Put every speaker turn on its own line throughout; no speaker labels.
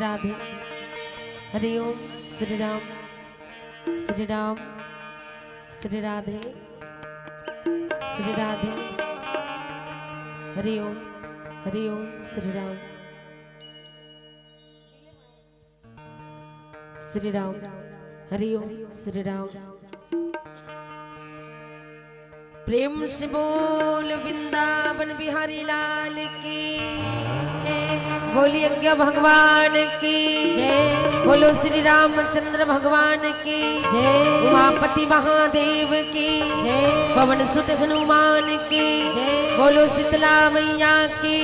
राधे। हरि ओम श्री राम श्री राम श्री राधे श्री राधे। हरि ओम श्री राम श्री राम। हरि ओम श्री राम। प्रेम से बोल वृंदावन बिहारी लाल की, बोलिए यज्ञ भगवान की, बोलो श्री रामचंद्र भगवान की, उमापति महादेव की, पवन सुत हनुमान की, बोलो शीतला मैया की,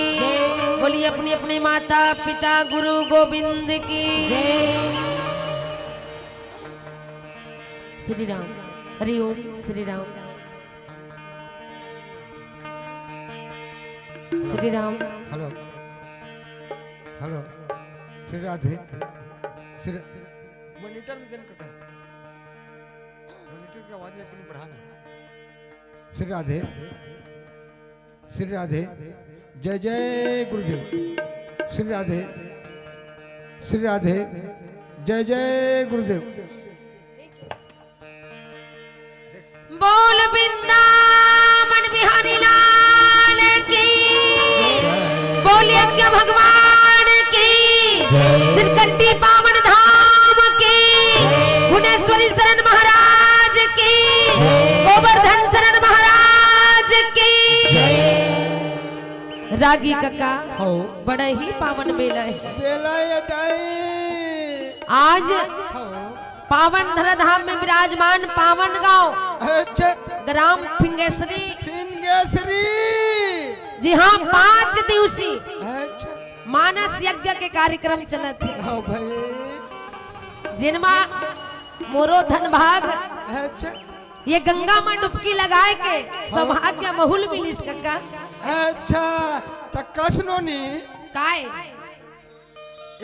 बोलिए अपने अपने माता पिता गुरु गोविंद की। Shri Ram. Hari Om Shri Ram Shri Ram.
Hello hello Shri Radhe. Shri monitor में का मॉनिटर की आवाज लेकिन बढ़ाना। श्री राधे श्री राधे। जय जय गुरुदेव। श्री राधे श्री राधे। जय जय गुरुदेव।
बोल वृंदावन बिहारी लाल की, बोलिए यज्ञ भगवान की, सिरकंडी पावन धाम की, भुवनेश्वरी शरण महाराज की, गोवर्धन शरण महाराज की। रागी काका बड़ा ही पावन मेला है। आज पावन धरा धाम में विराजमान पावन गांव ग्राम फिंगेश्वरी। जी हाँ, 5 दिवसीय मानस यज्ञ के कार्यक्रम चले थे, जिनमें मोरो धन भाग ये गंगा में डुबकी लगाए के सौभाग्य महूल मिलिस कक्का।
अच्छा तो कसनो नी
काय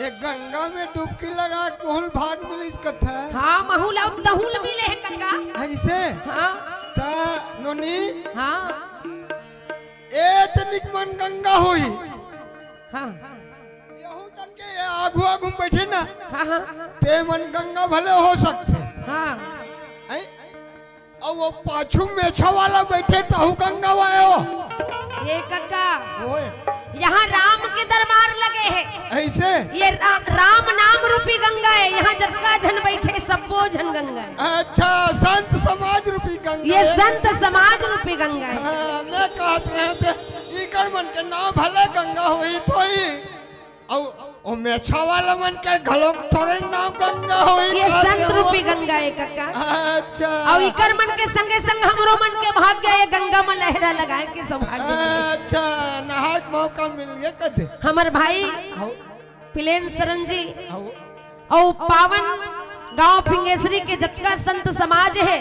ये गंगा में डुबकी लगा कोहल भाग मिलिस कथा।
हाँ, महूल और तहुल मिले है कक्का।
ऐसे
हाँ
ता नोनी।
हाँ
एतनिक मन गंगा होई।
हाँ
यहू तन के आगू आगू बैठे ना।
हाँ हाँ
ते मन गंगा भले हो सकते।
हाँ।
और वो पाछू मेछा वाला बैठे तो गंगा वायो।
ये कक्का यहाँ राम के दरबार लगे हैं।
ऐसे
ये राम नाम रूपी गंगा है। यहाँ जतका जन बैठे सबो जन गंगा है।
अच्छा, संत समाज रूपी गंगा।
ये संत समाज रूपी गंगा है।
मैं कहते हैं इकर मन के नाम भले गंगा होई थोई और मेछा वाला मन के घलोक थोड़े नाम गंगा होई।
ये संत रूपी गंगा है कक्का।
अच्छा,
और इकर मन के संगे संग हमरो मन के भाग्य ये गंगा में लहरा लगाए के सौभाग्य।
अच्छा, नहाए के मौका मिल गया कदे।
हमर भाई पिलेन शरण जी और पावन गांव फिंगेश्वरी के जतका संत समाज है,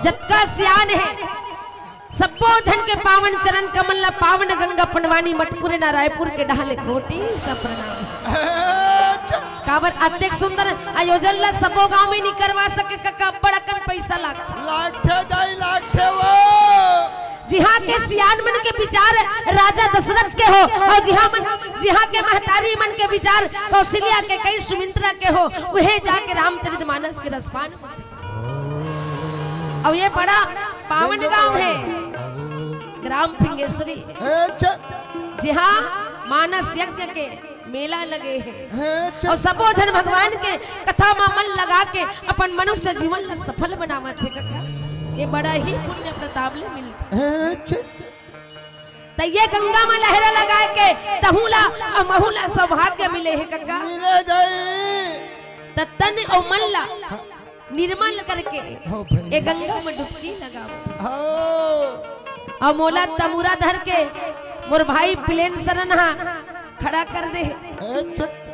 जतका सियान है, सबो जन के पावन चरण कमल पावन गंगा पनवानी मटपुरे ना रायपुर के ढाले घोटी सब प्रणाम। काबर अत्यक सुंदर आयोजन ला सबो गांव में नहीं करवा सके कक्का। बड़कन पैसा लागथे वो। जिहा के सियान मन के विचार राजा दशरथ के हो, और जिहा के महतारी मन के विचार कौशल्या के कई सुमित्रा के हो, वहे जाके रामचरितमानस के रसपान होते। और ये बड़ा पावन गांव है ग्राम फिंगेश्वरी। जी हाँ, मानस यज्ञ के मेला लगे हैं और सबो जन भगवान के कथा में मन लगा के अपन मनुष्य जीवन ला सफल बनावत है कक्का। ये बड़ा ही पुण्य प्रताप ले मिलता। तो ये गंगा में लहरा लगा के तहुला और महुला सौभाग्य मिले है कक्का।
मिले जाए
तन और मन ला निर्मल करके ये गंगा में डुबकी लगाओ। और मोला तमुरा धर के मोर भाई पिलेन शरण खड़ा कर दे।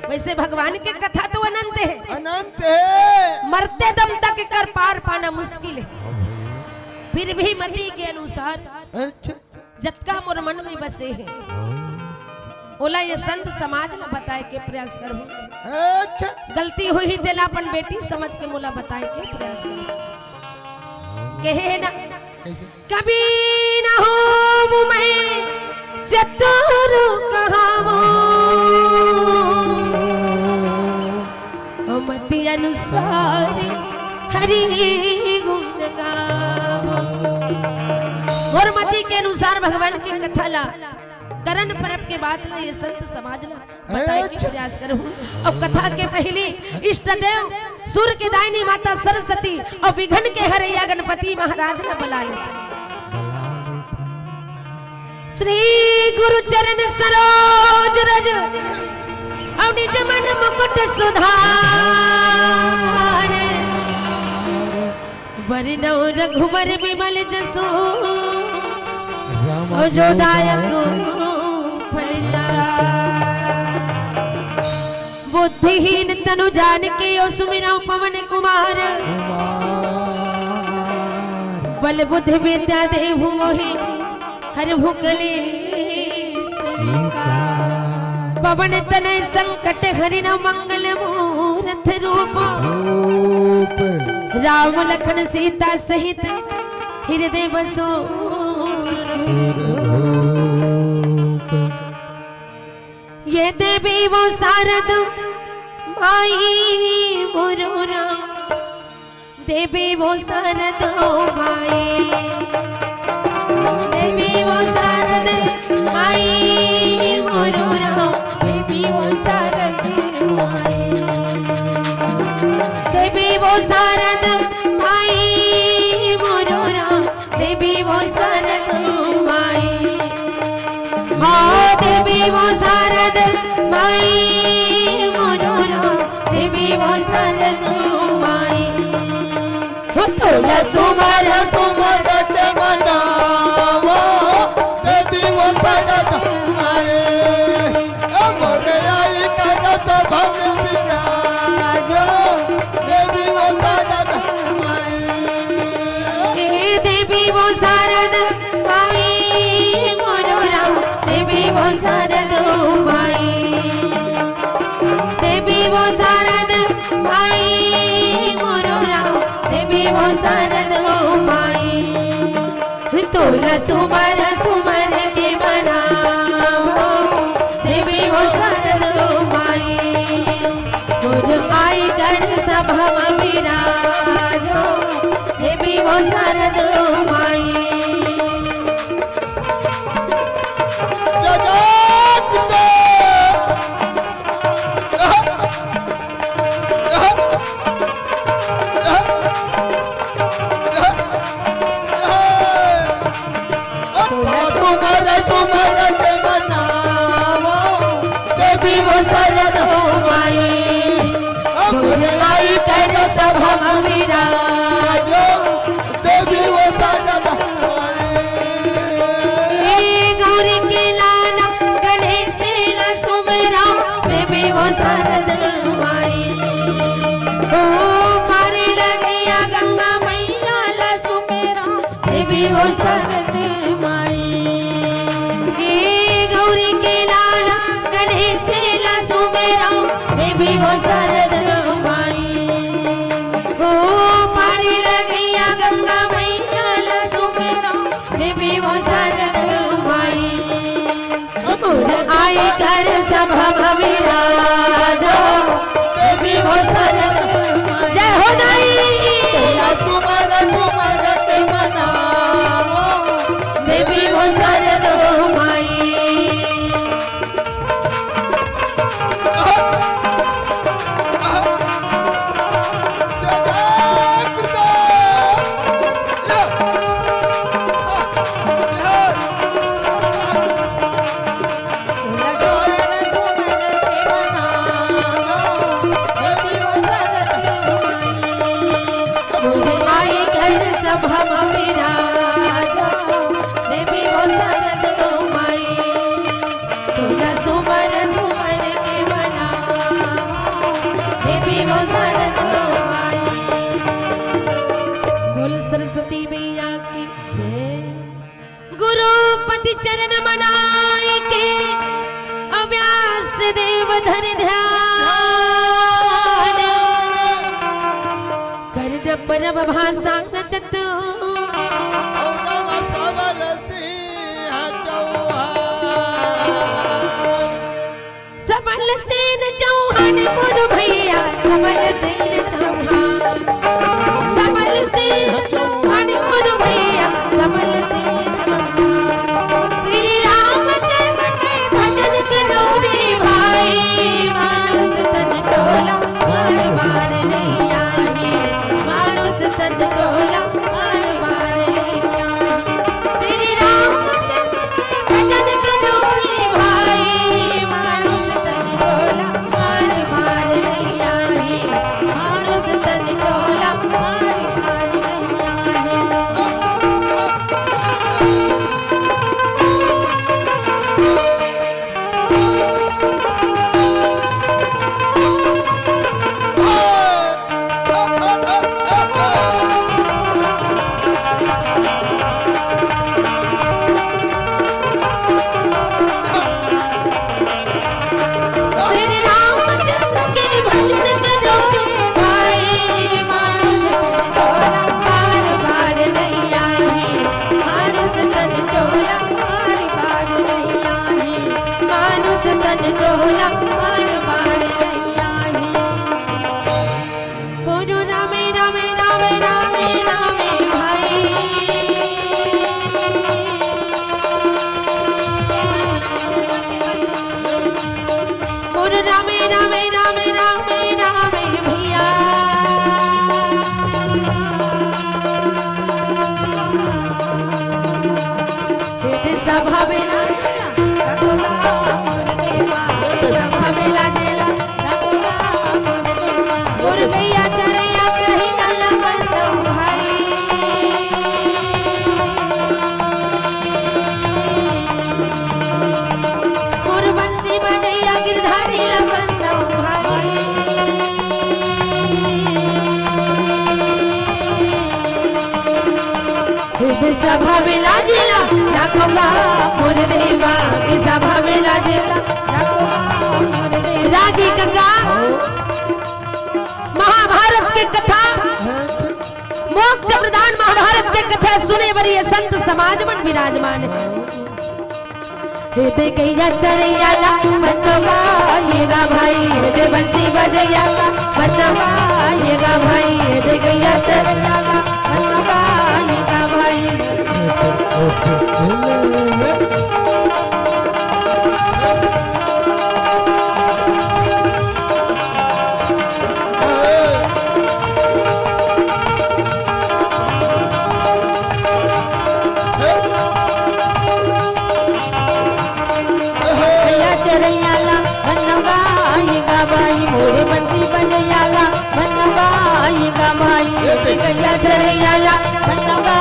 वैसे भगवान के कथा तो अनंत है,
अनंत है।
मरते दम तक कर पार पाना मुश्किल है, फिर भी मति के अनुसार जतका मोर मन में बसे है ओला ये संत समाज ला बताए के प्रयास करूं। गलती हुई ही देला अपन बेटी समझ के मोला बताए के प्रयास करूं। कहे ना कभी न हो मैं चतुर कहावो मति अनुसार हरि गुण गावो। और मति के अनुसार भगवान की कथा ला करण परब के बाद ला ये संत समाज ला बताए के प्रयास करो। अब कथा के पहले इष्ट देव सूर्य के दायनी माता सरस्वती और विघ्न के हरैया गणपति महाराज ने बुला ले। श्री गुरु चरण सरोज रज और निज मन मुकुट सुधार वरनौ रघुबर विमल जसु जो दायक फल बुद्धिहीन तनु जान के ओ सुमिरौ पवन कुमार बल बुद्धि विद्या देहु मोहि हर भुकले पवन तनय संकट हरिण मंगल मूर्त रूप राम लखन सीता सहित हृदय बसो। ये देवी वो शारद माई मोरोरा देवी वो शारद माई देवी वो शारद माई मोरोरा देवी वो शारद माई देवी वो शारद माई मोरोरा देवी वो शारद माई हाँ देवी वो शारद माई मोरोरा देवी वो शारद माई तोला सुमर सुमर के मनावो देवी वो शारद माई मोरे आई करत भव विराजो देवी वो शारद माई देवी वो शारद माई मोरोरा देवी वो शारद माई देवी वो शारद माई मोरोरा देवी वो शारद माई तोला सुमर सुमर के मनावो देवी वो शारद माई गुर आई कर सभा विराजो देवी वो शारद माई चरण मनाई के अव्यास देव धर ध्यान कर परम भाषा नचत सबल सेन चौहान मोर भैया सबल की सभा में लाजिला राखोगा मोर देवा की सभा में लाजिला रागी गंगा महाभारत की कथा मोक्ष प्रदान महाभारत की कथा सुने बरी संत समाज मन विराजमान है हृदय गैया चरैयाला बनवा येगा भाई हृदय बंसी बजैयाला बनवा येगा भाई हृदय गैया चरैयाला बनवा येगा भाई मोरे बंसी बजैयाला बनवा येगा भाई गैया चरैयाला बनवा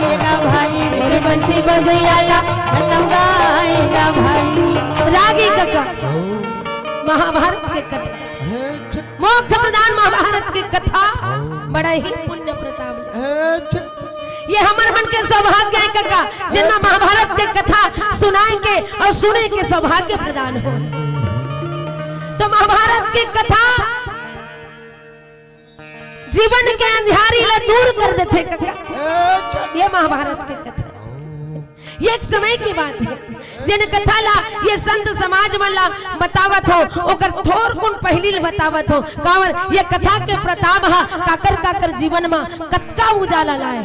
येगा भाई मोरे बंसी बजैयाला बनवा येगा भाई रागी कथा महाभारत के कथा मोक्ष प्रदान महाभारत की कथा बड़ा ही पुण्य प्रताप ये हमारे मन के सौभाग्य है कका जिनमें महाभारत की कथा सुनाएंगे और सुने के सौभाग्य प्रदान हो तो महाभारत की कथा जीवन के अंधियारी ला दूर कर देते कका ये महाभारत की कथा ये एक समय की बात है जिन कथा ला ये संत समाज वाला बतावत हो ओकर थोर गुण पहली बतावत हो कावर ये कथा के प्रताप हा काकर काकर जीवन में कतका उजाला लाए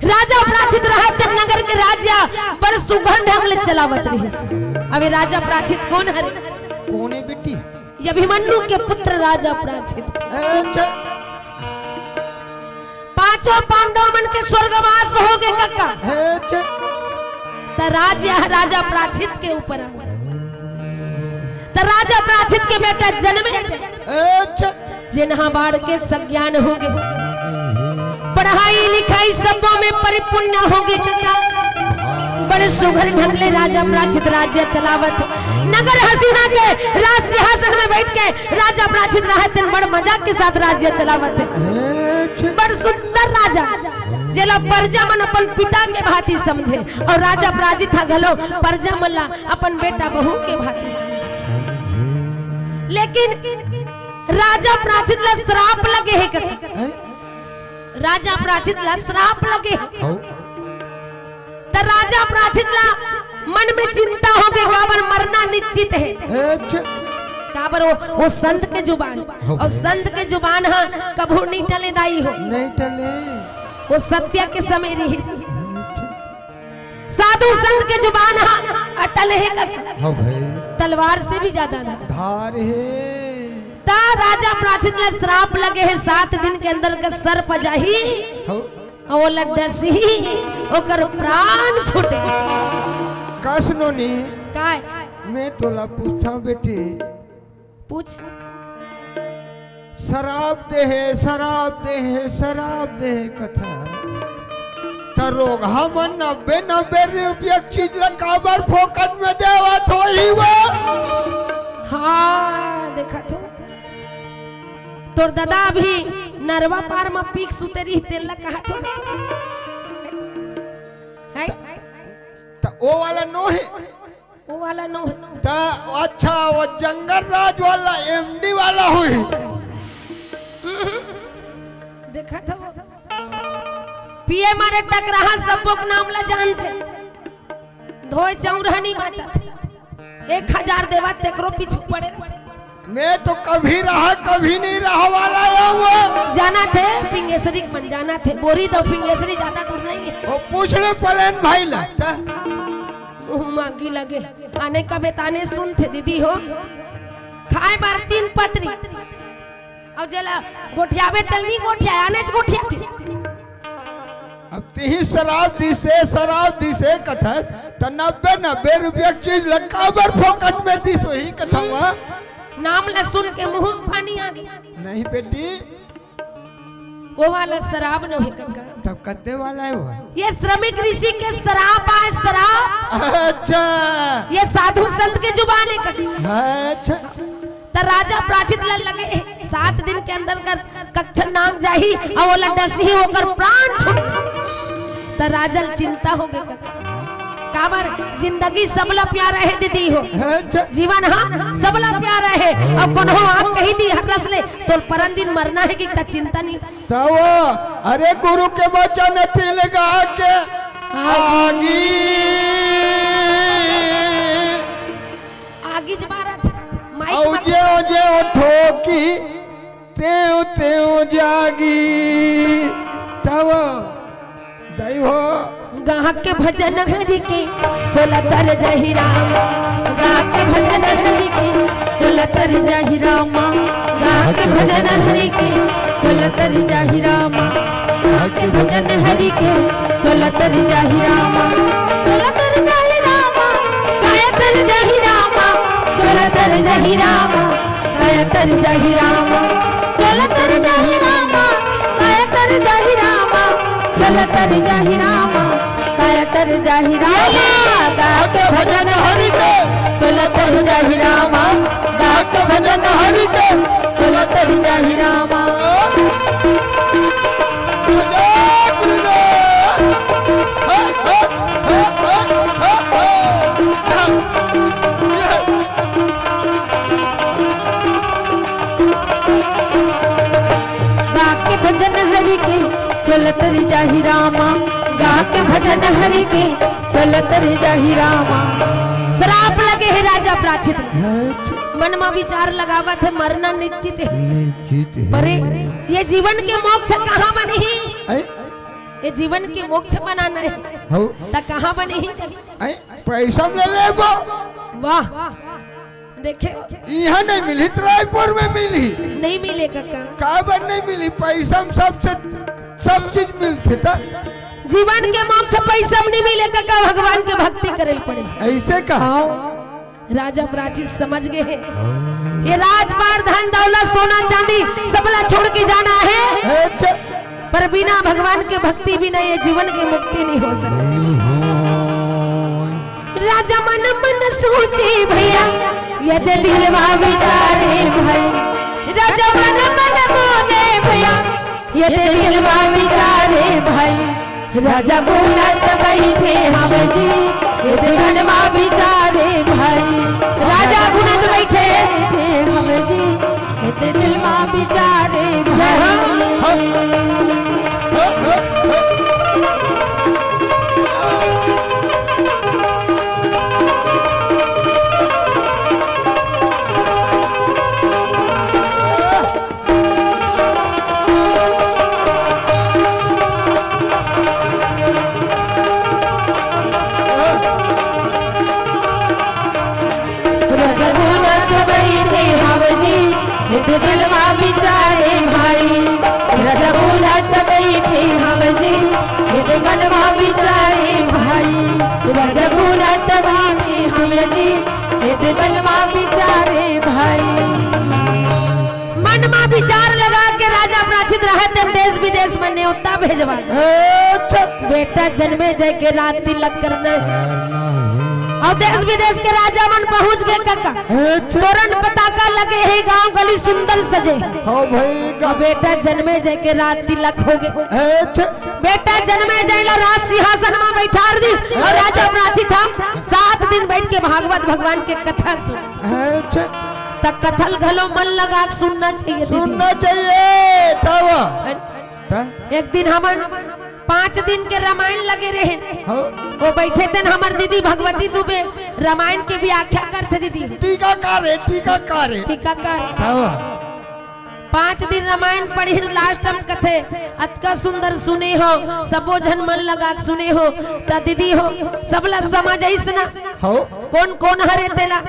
राजा प्राचित रहत नगर के राजा बड़ सुगंध ढंग चलावत रही अबे राजा प्राचित कौन है
कौन है बेटी
ये अभिमन्यु के पुत्र राजा प्राचित पांचों पांडव मन के स्वर्गवास हो गए कक्का तो राजा प्राचित के ऊपर तो राजा प्राचित के बेटा जन्मे जिन्हा बाढ़ के सज्ञान हो गए पढ़ाई लिखाई सबों में परिपूर्ण होगी कक्का बड़े सुघर ढंग ले राजा प्राचित राज्य चलावत नगर हसीना के राज सिंहासन में बैठ के राजा प्राचित रहते बड़ मजा के साथ राज्य चलावत बड़ सुंदर राजा जेला प्रजा मन अपन पिता के भांति समझे और राजा प्राचित था गलो प्रजा मल्ला अपन बेटा बहू के भांति समझे लेकिन राजा प्राचित ला श्राप लगे है कक्का राजा प्राचित ला श्राप लगे तो राजा प्राचित ला मन में चिंता हो गई काबर मरना निश्चित है काबर वो संत के जुबान और संत के जुबान हा कभू नहीं टले दाई हो
नहीं टले
वो सत्य के समय रही साधु संत के जुबान हा अटल है
भाई
तलवार से भी ज्यादा
धार है
ता राजा प्राचित ला श्राप लगे है 7 दिन के अंदर का सर पजाही और लड्डसी ओकर प्राण छूटे
कसनो नी
काय
मैं तोला पूछा बेटी
पूछ
शराब दे कथा तरोग हम 90 रुपया चीज लकाबर फोकट में देवा तो ही वो
हाँ देखा तो तोर दादा भी नरवा पार में पीक सुते रही तेल ला कहा तो है
तो ओ वाला नो है
वो वाला नो
ता अच्छा वो जंगल राज वाला एमडी वाला हुई
देखा था वो पिए मारे टकराहा सब लोग नाम ला जानते धोए चौरहनी बाचा 1000 देवा तेकरो पीछू पड़े
मैं तो कभी रहा कभी नहीं रहा वाला है वो
जाना थे पिंगेसरी बन जाना थे बोरी दो पिंगेसरी ज्यादा दूर नहीं है
वो पूछने पलेन भाई लगता
मुँह मांगी लगे आने का बेताने सुन थे दीदी हो खाए बार 3 पत्री और जला गोठियावे तलनी गोठिया आने गोठिया थी
अब ती शराब दी से कथा तो 90 रुपया चीज लकाबर फोकट में दी सो ही कथा हुआ
नाम ला सुन के मुंह में पानी आ गया
नहीं बेटी
वो वाला शराब नहीं कक्का
तब कत्ते वाला है वो
ये श्रमिक ऋषि के शराब आए शराब
अच्छा
ये साधु संत के जुबान है कक्का
अच्छा
तो राजा प्राचित ला लगे 7 दिन के अंदर कर कच्छ नाम जाही और वो लड्डसी होकर प्राण छूट त राजल चिंता हो गई काबर जिंदगी सबला प्यारा है दीदी हो जीवन हाँ सबला प्यारा है अब कौन हो आप कही दी हर रसले तो परन दिन मरना है कि चिंता नहीं
तो अरे गुरु के वचन थे लगा के आगी
आगी जबारत
माइक जे ठोकी तेव तेव जागी तब दैव
गाहक के भजन हरि के चोला तर जही राम गाहक के भजन हरि के चोला तर जही राम गाहक के भजन हरि के चोला तर जही राम गाहक के भजन हरि के चोला तर जही राम चोला तर जही राम गाय तर जही राम चोला तर जही राम गाय तर जही राम चोला तर जही राम गाय तर जही राम चोला तर जही राम तर जाहि राम गाके भजन हरि के चला तर जाहि राम गाके भजन हरि के चला तर जाहि राम गाके भजन हरि के चला तर जाहि राम गाके भजन हरि के चलत रही रामा। श्राप लगे है राजा प्राचित मन में विचार लगावत है मरना निश्चित है पर ये जीवन के मोक्ष कहाँ बने ही ये जीवन के मोक्ष बनाना है तो कहाँ बने ही
पैसा ले ले
वाह देखे
यहाँ नहीं मिली रायपुर में मिली
नहीं मिले
काबर नहीं मिली पैसा सब चीज मिलती था
जीवन के मोक्ष पैसा नहीं मिले का भगवान के भक्ति करे पड़े
ऐसे कहा
राजा प्राचीन समझ गए हैं ये राजपाट धन दौलत सोना चांदी सबला छोड़ के जाना है पर बिना भगवान के भक्ति बिना ये जीवन की मुक्ति नहीं हो सकती राजा मन मन सोचे भैया यदि दिलवा विचारे भाई राजा मन मन बोले भैया यदि दिलवा विचारे भाई राजा बोलत बैठे हम जी यदि दिलवा विचारे भाई राजा बोलत बैठे हम जी यदि दिलवा विचारे भाई दिलवा विचारे भाई राजा बोलत बैठे हम जी यदि मनवा विचारे भाई राजा बोलत बैठे हम जी यदि मनवा विचारे भाई मन में विचार लगा के राजा प्राचित रहते देश विदेश में न्योता भेजवा बेटा जन्मे जय के रात तिलक करने और देश विदेश के राजा मन पहुंच गए काका तोरण पताका लगे है गांव गली सुंदर सजे
हो भाई
बेटा जन्मे जय के रात तिलक हो गए बेटा जन्मे जय ला राज सिंहासन में बैठा दिस और राजा प्राची था 7 दिन बैठ के भागवत भगवान के कथा सुन तब कथल घलो मन लगा सुनना चाहिए तब एक दिन हम 5 दिन के रामायण लगे रहे वो बैठे थे हमार दीदी भगवती दुबे रामायण के व्याख्या करते दीदी टीकाकार 5 दिन रामायण पढ़ी लास्ट हम कथे अतका सुंदर सुने हो सबो जन मन लगा सुने हो ता दीदी हो सबला समझ ना कौन कौन हरे तेला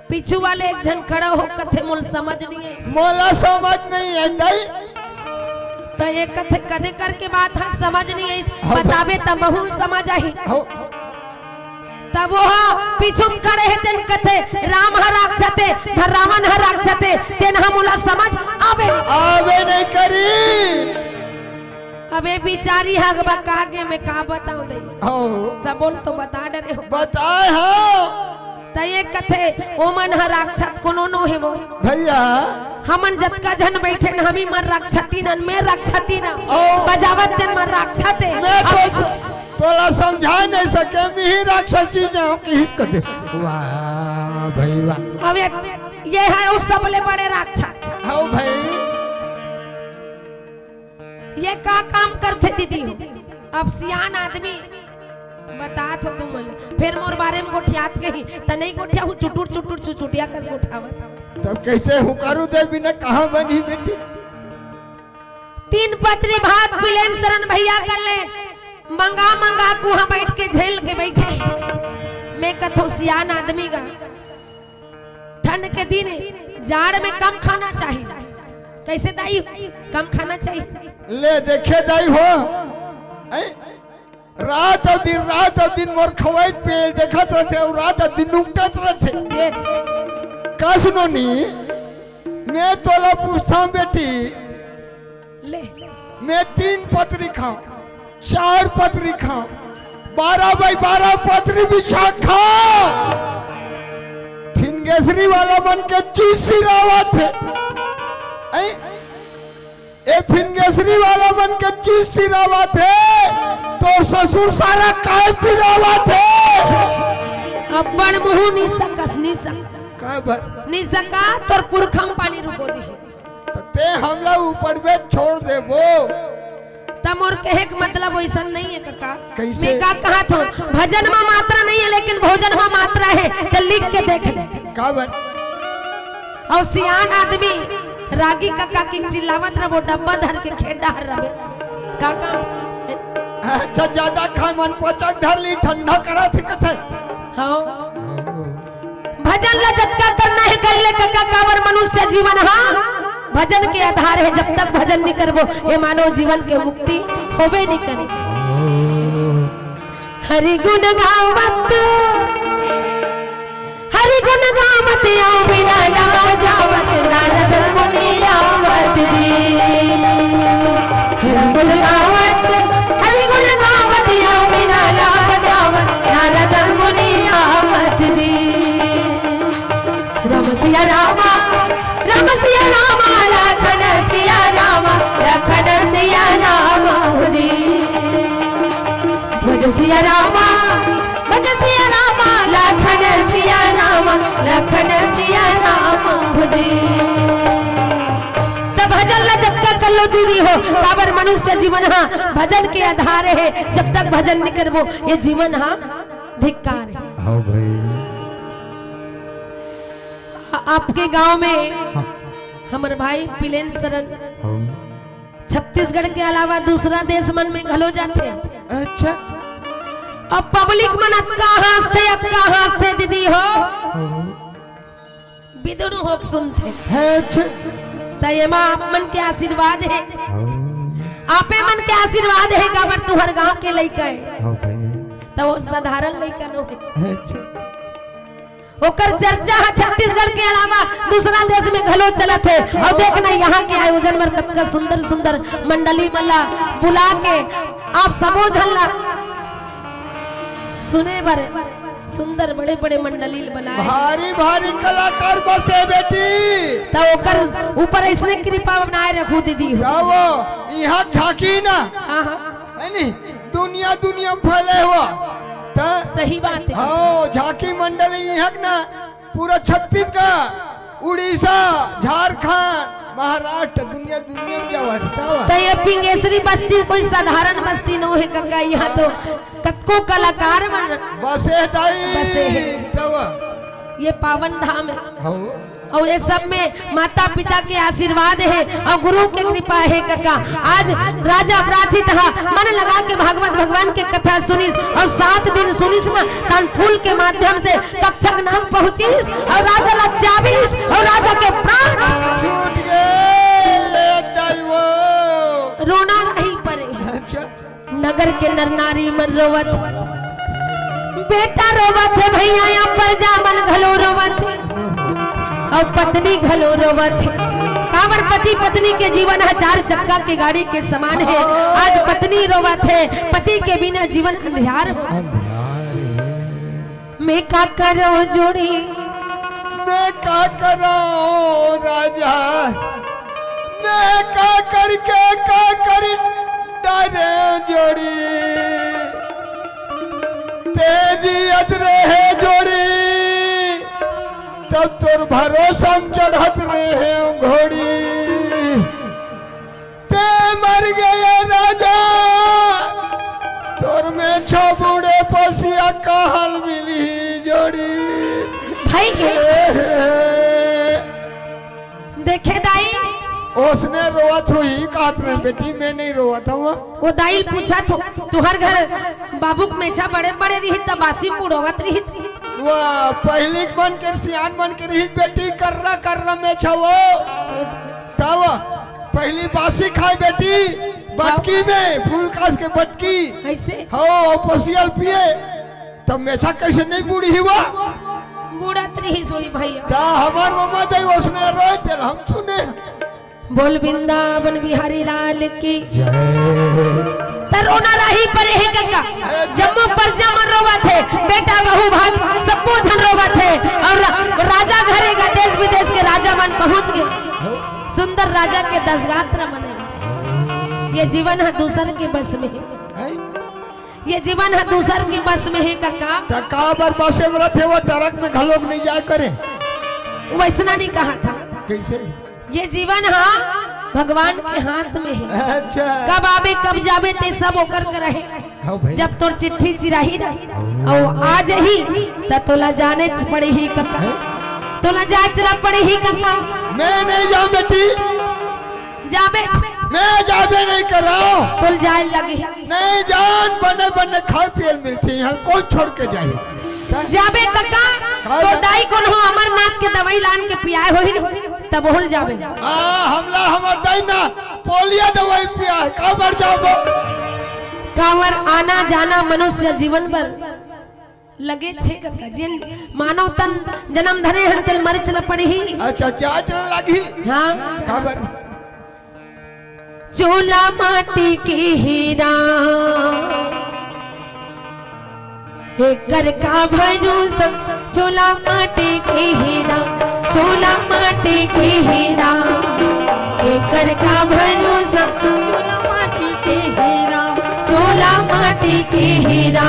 पीछू वाले एक जन खड़ा हो कथे मोल समझ नहीं है
मोला समझ नहीं है दाई
तो ये कथे कदे करके बात है समझ नहीं है बतावे तब बहु समझ आई तब वो पीछू खड़े है तेन कथे राम ह राक्षते धर रावण ह राक्षते तेन हमला समझ आवे
नहीं करी
अबे बिचारी हग बकागे में का बताऊं दे सब बोल तो बता डरे हो
बताए हो
तो ये कथे ओमन ह राक्षत कोनो नो है वो
भैया
हमन जतका जन बैठे न हमी मन रक्षती न मैं रक्षती न बजावत तेन मन रक्षते
मैं तो तोला समझा नहीं सके मैं ही राक्षसी जाऊं कि हित कर दे वाह भाई वाह
अब ये है उस सबले बड़े राक्षस
आओ भाई
ये का काम करते दीदी अब सियान आदमी बता तो तुम फिर मोर बारे में गोठियात कही त नहीं गोठिया हूँ चुटुट चुटुट चुटिया कस गोठावत
तब कैसे हुकारू देवी ने कहा बनी बेटी
3 पत्री भात पिलेन शरण भैया कर ले मंगा मंगा को वहां बैठ के झेल के बैठे मैं कथो सियान आदमी का ठंड के दिन जाड़ में कम खाना चाहिए कैसे दाई कम खाना चाहिए
ले देखे दाई हो रात और दिन मोर खवाई पे देखत रहे और रात और दिन उगतत रहे का सुनो नी मैं तोला पूछता बेटी
ले
मैं 3 पत्री खाऊं 4 पत्री खाऊं 12x12 पत्री बिछा खाऊं फिनगेसरी वाला मन के चीज सिरावत है ए फिनगेसरी वाला मन के चीज सिरावत है तो ससुर सारा काय पिरावत है
अपन मुंह नी सकस
काय भर
नी सका तोर पुरखम पानी रुको दी
तो ते हमला ऊपर में छोड़ दे वो
तब और कहे का मतलब वैसा नहीं है काका
कैसे?
मैं का कहा तो भजन में मात्रा नहीं है लेकिन भोजन में मात्रा है तो लिख के देख ले
का भर
और सियान आदमी रागी काका की चिल्लावत रहो डब्बा धर के खेड़ा हर रहे काका
अच्छा ज्यादा खा मन पचक धर ली ठंडा करा थी कथे
हाँ भजन ला जतका करना है कर ले काका कावर मनुष्य जीवन हाँ भजन के आधार है जब तक भजन नहीं करबो ये मानव जीवन के मुक्ति होबे नहीं करे हरि गुण गावत आओ बिना लगा जावत नारद मुनि रावत जी हरि गुण गावत आओ बिना लगा जावत नारद मुनि रावत जी राम सिया रामा लखन सिया रामा जी भज सिया रामा लखन सिया रामा जी तब भजन ला जब तक कर लो दीदी हो काबर मनुष्य जीवन हाँ भजन के आधार है जब तक भजन नहीं करबो ये जीवन हाँ धिक्कार है
हाँ भाई
आपके गांव में हमारे भाई पिलेन शरण छत्तीसगढ़ के अलावा दूसरा देश मन में घलो जाते
अच्छा
अब पब्लिक मन अतका हंसते दीदी हो बिदुनु हो सुनते
है अच्छा
तय मां मन के आशीर्वाद है आपे मन के आशीर्वाद है काबर तुहर गांव के लइका है
हाँ भाई
तो वो साधारण लइका नो है
अच्छा
ओकर चर्चा छत्तीसगढ़ के अलावा दूसरा देश में घलो चलत है और देखना यहाँ के आयोजन में कतका सुंदर मंडली मल्ला बुला के आप सबो झल्ला सुने बर सुंदर बड़े बड़े मंडली बुलाए
भारी कलाकार बसे बेटी
तो ओकर ऊपर इसने कृपा बनाए रखू दीदी
जाओ यहाँ झांकी ना है नी दुनिया फैले हुआ
सही बात है
हाँ झांकी मंडली यहाँ ना पूरा छत्तीसगढ़ उड़ीसा झारखंड महाराष्ट्र दुनिया में जावा
तो ये पिंगेसरी बस्ती कोई साधारण बस्ती न है काका यहाँ तो कतको कलाकार
बसे
ये पावन धाम है और ये सब में माता पिता के आशीर्वाद है और गुरु के कृपा है काका आज राजा प्राचित मन लगा के भागवत भगवान के कथा सुनिस और 7 दिन सुनिस ना तन फूल के माध्यम से तक्षक नाम पहुंचिस और राजा ला चाबिस और राजा के प्राण
छूट गए
रोना नहीं पड़े
अच्छा
नगर के नर नारी मन रोवत बेटा रोवत है भैया यहाँ पर जा मन घलो रोवत है और पत्नी घलो रोवत है कावर पति पत्नी के जीवन 4 चक्का के गाड़ी के समान है आज पत्नी रोवत है पति के बिना जीवन अंधियार हो मैं का करो जोड़ी
मैं का करो राजा मैं का कर डारे जोड़ी तेजी अदरे है जोड़ी तब तोर भरोसा चढ़त रहे घोड़ी ते मर गया राजा तोर में छो बूढ़े पसिया का हाल मिली जोड़ी
भाई देखे दाई
उसने रोवत हुई कहत रहे बेटी मैं नहीं रोवत हूँ
वो दाई पूछा तो तुहर घर बाबू के मेछा बड़े बड़े रही तब बासी मुड़ोवत रही
वाह पहली बन के सियान बन के रही बेटी कर में छवो तब पहली बासी खाई बेटी बटकी में फूल कास के बटकी
कैसे
हो पसियल पिए तब मेछा कैसे नहीं बूढ़ी हुआ
बूढ़त रही सोई भैया
ता हमार मम्मा जय उसने रोए थे हम सुने
बोल वृंदावन बिहारी लाल की तरोना राही पर है गंगा जम्मू पर जमन रोवा थे बेटा बहू भाग सब जन रोवा थे और राजा घरेगा देश विदेश के राजा मन पहुंच गए सुंदर राजा के 10 गात्र मने ये जीवन है दूसर के बस में है ये जीवन है दूसर के बस में है काका
तका बर बसे में थे वो ट्रक में घलोक नहीं जाए करे
वैसना नहीं कहा था
कैसे
ये जीवन हाँ भगवान के हाथ में है
अच्छा
कब आवे कब जावे ते सब ओकर के रहे
हाँ भाई
जब तोर चिट्ठी चिराही ना और आज ही त तोला जाने पड़े ही काका तोला जाए चला पड़े ही काका
मैं नहीं जाऊं बेटी
जाबे
मैं जाबे नहीं कर रहा हूँ
तुल जाए लगे
नहीं जान बने बने खाए पिए मिलती है कौन छोड़ के जाए
जाबे काका तो दाई कौन हो अमरनाथ के दवाई लान के पियाए हो ही न तब होल जाबे
हमला हमर दाई ना पोलियो दवाई पिया है काबर जाबो
कावर आना जाना मनुष्य जीवन पर लगे छे काका जिन मानव तन जन्म धरे हन तेल मर चला पड़ी ही
अच्छा क्या चल लगी
हाँ
काबर
चोला माटी की हीरा कर का भरोसा चोला माटी की हीरा चोला माटी की हीरा कर का भरोसा चोला माटी की हीरा चोला माटी की हीरा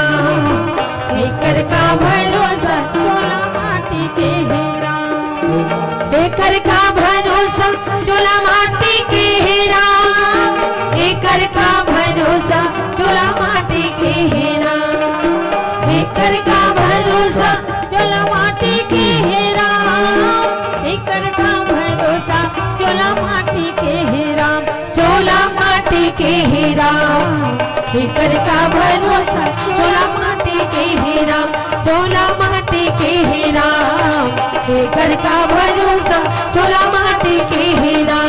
कर का भरोसा चोला माटी की हीरा कर का भरोसा चोला माटी की हीरा कर का भरोसा चोला माटी की हीरा कर का भरोसा चोला माटी की हीरा कर का भरोसा चोला माटी की हीरा चोला माटी की हीरा कर का भरोसा चोला माटी की हीरा चोला माटी की हीरा कर का भरोसा चोला माटी की हीरा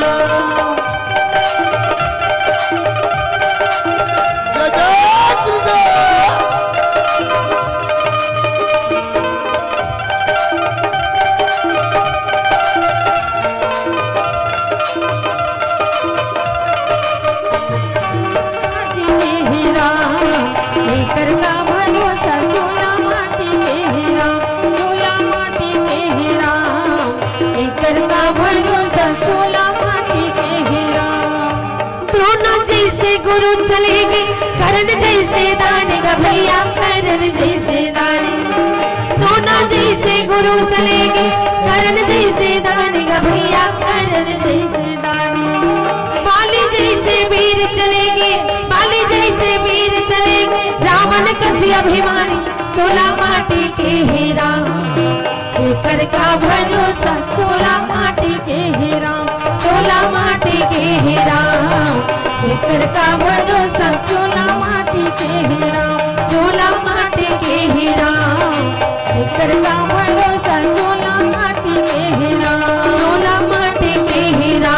गुरु चलेगी करण जैसे दाने का भैया करण जैसे दाने दोनों जैसे गुरु चलेगी करण जैसे दाने का भैया करण जैसे दाने बाली जैसे वीर चलेगी बाली जैसे वीर चलेगी रावण कसी अभिमानी चोला माटी के हीरा कर का भरोसा चोला माटी के हीरा चोला माटी के हीरा कर का भरोसा चोला माटी के हीरा चोला माटी के हीरा कर का भरोसा चोला माटी के हीरा चोला माटी के हीरा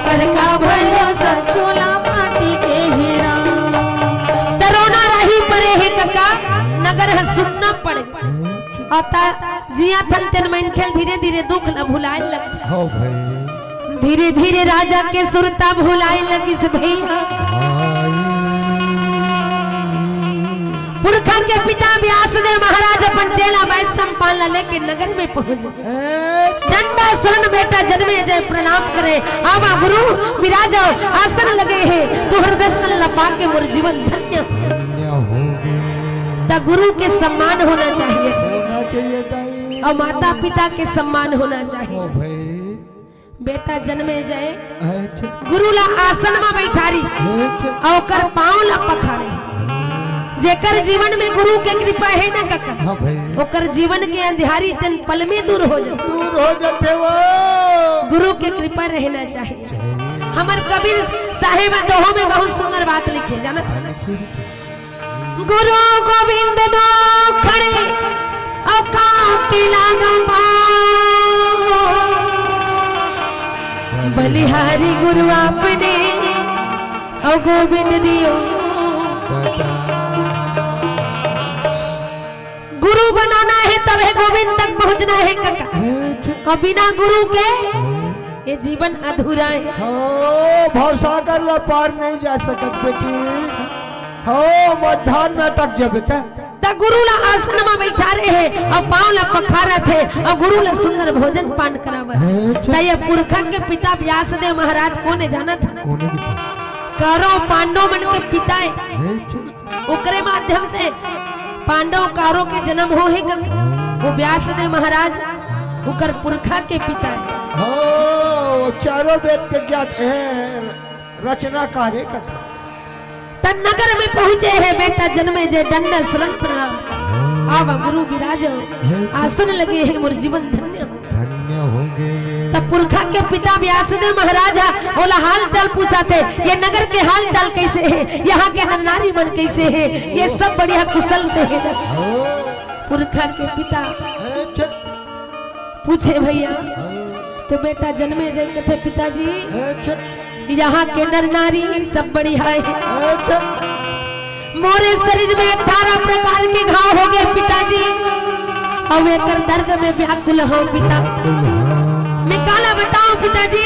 कर का भरोसा चोला माटी के हीरा तरोना रही परे है काका नगर है सुनना पड़ आता जिया थन तेन मन खेल धीरे धीरे दुख न भुलाए लग
हो भाई
धीरे धीरे राजा के सुरता भुलाए लगी से भैया पुरखा के पिता व्यासदेव महाराज अपन चेला बैठ संपाल लेके नगर में पहुंच डंडा शरण बेटा जन जन्मे जय प्रणाम करे। आवा गुरु विराज आसन लगे है तुहर दर्शन लपा के मोर जीवन धन्य
हो गए।
ता गुरु के सम्मान होना चाहिए
दाई
और माता पिता के सम्मान होना
ओ
चाहिए।
भाई
बेटा जन्मे जय
अच्छा
गुरु ला आसन में बैठारिस और कर पाँव ला पखारे। जेकर जीवन में गुरु के कृपा है ना काका
हाँ भाई
ओकर जीवन के अंधियारी तन पल में दूर हो जाते
वो
गुरु के कृपा रहना चाहिए। हमार कबीर साहिब दोहों में बहुत सुंदर बात लिखे जानत गुरु गोविंद दो खड़े और कांव के लागम बलिहारी गुरु आपने और गोविंद दियो गुरु बनाना है तब है गोविंद तक पहुंचना है काका और बिना गुरु के ये जीवन अधूरा है।
हो भवसागर ला पार नहीं जा सकत बेटी हो मध्यान में अटक जा बेटा।
ता गुरु ला आसन में बैठा रहे हैं और पाँव ला पखारा थे और गुरु ला सुंदर भोजन पान करावत। ता ये पुरखा के पिता व्यासदेव महाराज कोने जाना था कौरव पांडव मन के पिता है ओकरे माध्यम से पांडव कारों के जन्म हो है वो व्यासदेव महाराज उकर पुरखा के पिता है।
हो चारों वेद के ज्ञात है रचनाकार है कथा।
तन नगर में पहुंचे हैं बेटा जन्मे जय दंड शरण प्रणाम आवा गुरु विराज आसन लगे है मोर जीवन धन्य
हो गए।
तब पुरखा के पिता व्यासदेव महाराज बोला हाल चाल पूछा थे ये नगर के हाल चाल कैसे है यहाँ के नर नारी मन कैसे है ये सब बढ़िया कुशल से है। पुरखा के पिता पूछे भैया तो बेटा जन्मे जय कथे पिताजी यहाँ के नर नारी सब बढ़िया है। मोरे शरीर में 18 प्रकार के घाव हो गए पिताजी और एक दर्द में व्याकुल हो पिता। मैं काला बताऊं पिताजी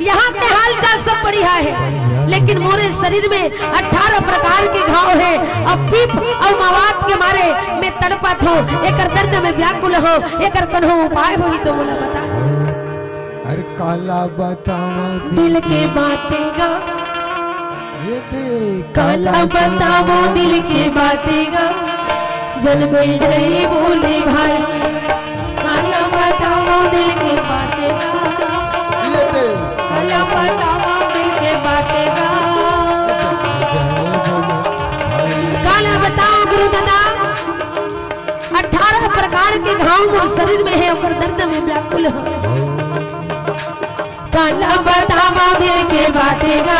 यहाँ के हाल चाल सब बढ़िया है लेकिन मोरे शरीर में 18 प्रकार के घाव है और पीप और मवाद के मारे मैं तड़पत हो एक दर्द में व्याकुल हो एक कन्हो उपाय हो ही तो बोला बता।
अरे काला बताओ
दिल के बातें गा
ये देख
काला बताओ दिल के बातें गा जन्मे जय बोले भाई काला बताओ दिल के बातें गा काला बताओ दिल के बातें गा काला बताओ गुरु दादा 18 प्रकार के घाव वो शरीर में है और दर्द में व्याकुल हो। काला बताओ दिल के बातें गा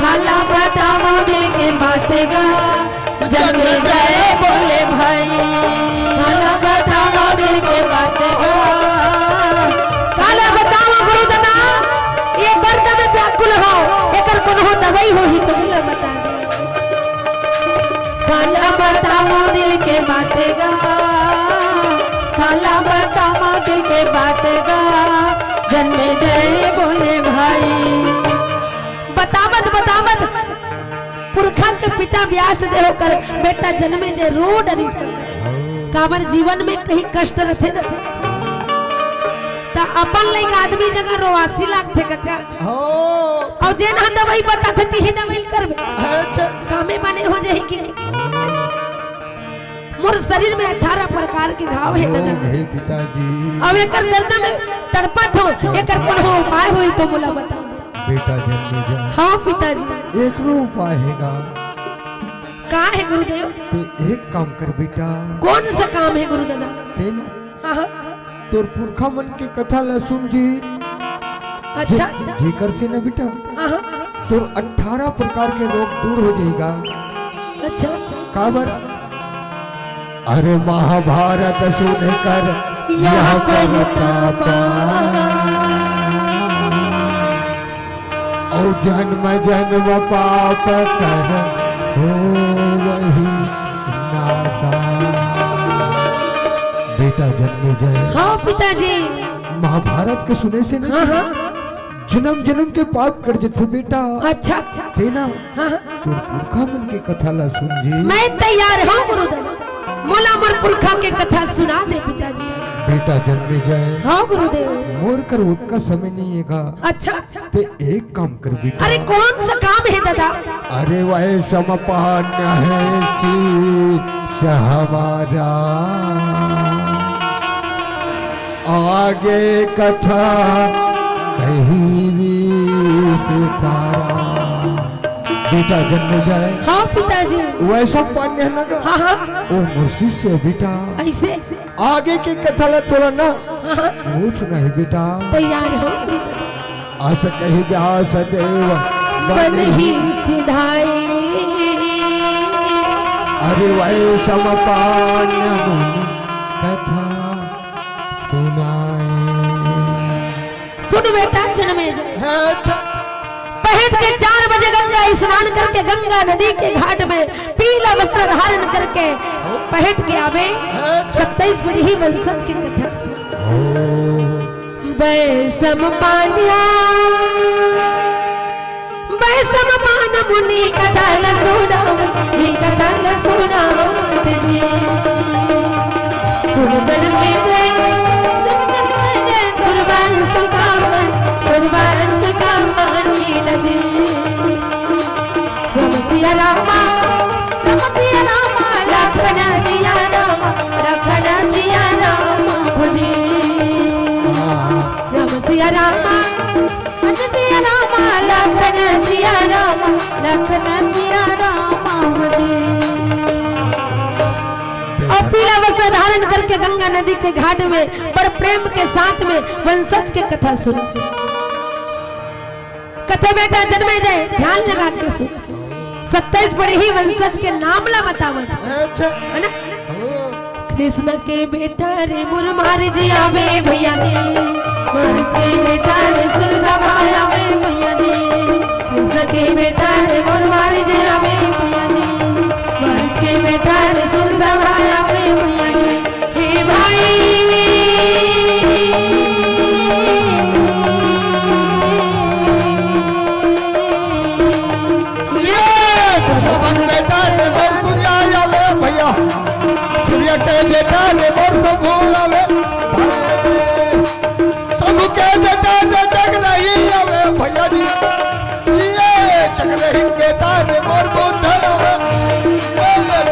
काला बताओ दिल के बातें गा जन्मे जय बोले भाई काला बताओ दिल के बातें गा काला बताओ गुरु दादा ये दर्द में व्याकुल हो एकर कोनो दवाई हो ही तो बोला बता काला बताओ दिल के बातें गा काला बताओ दिल के बातें गा जन्मे जय बोले भाई। बतावत पुरखा के पिता व्यास देव कर बेटा जन्मे जय रोड अरिस कर काबर जीवन में कहीं कष्ट रहते ना ता अपन लाइक आदमी जगह रोवासी लाख थे काका
हो
और जेन हम दवाई बता थी ही दवाई करबे कामे माने हो जाए कि मोर शरीर में 18 प्रकार के घाव है दादा
हे पिताजी
अब एकर दर्द में तड़पत हो एकर कोन हो उपाय होई तो मोला बता दे
बेटा जन्मे जा।
हाँ पिताजी
एक उपाय हैगा
का है गुरुदेव
ते एक काम कर बेटा।
कौन सा काम है गुरु दादा?
ते ना
हाँ हाँ
तोर पुरखा मन के कथा ला सुन जी
अच्छा
जेकर से ना बेटा
हाँ हाँ
तोर 18 प्रकार के रोग दूर हो जाएगा।
अच्छा
काबर अरे महाभारत सुन कर यह करता और जन्म जन्म पाप कर हो वही नासा। बेटा जन्मे जय
हाँ पिताजी
महाभारत के सुने से ना
हाँ हाँ
जन्म जन्म के पाप कर जथे बेटा।
अच्छा
थे ना
हाँ हाँ
तोर पुरखा मन के कथा ला सुन जी।
मैं तैयार हूँ गुरुदादा मोला मोर पुरखा के कथा सुना दे पिताजी।
बेटा जन्मे जाए
हाँ गुरुदेव।
मोर कर उसका समय नहीं है का।
अच्छा
ते एक काम कर बेटा।
अरे कौन सा काम है दादा?
अरे वह समपान्य है शीश हमारा, आगे कथा कहीं भी सितारा। बेटा जन्म जाए।
हाँ पिताजी।
वैसा पान्य है ना का।
हाँ हाँ
ओ मुर्शी से बेटा
ऐसे
आगे की कथा ला तोला ना
हाँ
पूछ नहीं बेटा।
तैयार हो
आस कही व्यास देव
बन ही सिधाई।
अरे वही समपान्य मुनि कथा सुनाए।
सुन बेटा जन्मे
है
पहट के 4 बजे गंगा स्नान करके गंगा नदी के घाट में पीला वस्त्र धारण करके पहट के आवे 27 बड़ी ही वंशज की कथा सुना। बैसम पान्या बैसम पान मुनि कथा न सुना जी कथा न सुना जी। सुन जन में जय कुर्बान सुकामन कुर्बान सुकामन नील जी। जब सिया रामा लखना सिया रामा खुदी। जब सिया रामा लखना सिया रामा खुदी। और पीला वस्त्र धारण करके गंगा नदी के घाट में बड़ प्रेम के साथ में वंशज की कथा सुनो। कथा बेटा जन्मे जाए ध्यान लगा के सुन। 27 बड़े ही वंशज के नाम ला बतावत है ना। कृष्ण के बेटा रे मुरमार जी आवे भैया रे, मार्च के बेटा रे सुरसभा आवे भैया रे। कृष्ण के बेटा रे मुरमार जी आवे भैया रे, मार्च के बेटा रे सुरसभा आवे भैया रे। हे भाई
के बेटा ने मोर संभोलावे, सबके बेटा ने जग नहीं आवे भैया जी। ये जग नहीं बेटा ने मोर बुद्धलावे,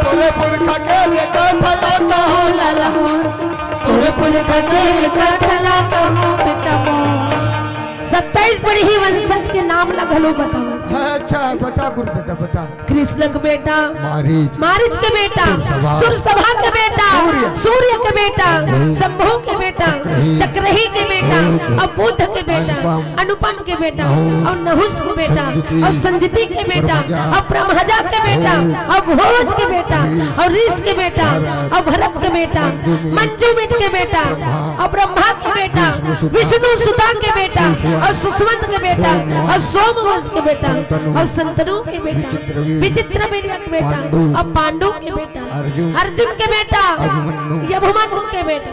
तोरे पुरखा के बेटा थला तो हो लाला मोर, तोरे पुरखा के बेटा थला तो हो बेटा मोर।
27 बड़ी ही वंशज के नाम लगलो बतावा।
अच्छा बता गुरुदेव बता।
कृष्ण का बेटा
मारीच
के बेटा, सुरसभा के बेटा, सूर्य के बेटा, शंभु के बेटा, चक्रही के बेटा, और बुद्ध के बेटा, अनुपम के बेटा, और नहुष के बेटा, और संजति के बेटा, और ब्रह्मजा के बेटा, और भोज के बेटा, और ऋष के बेटा, और भरत के बेटा, मंजूमित के बेटा, और ब्रह्मा के बेटा, विष्णु सुता के बेटा, और सुष्मंत के बेटा, और सोमवंश के बेटा, और संतनु के बेटा, विचित्र वीर्य के बेटा, और पांडु के बेटा, अर्जुन के बेटा, अभिमन्यु के बेटा,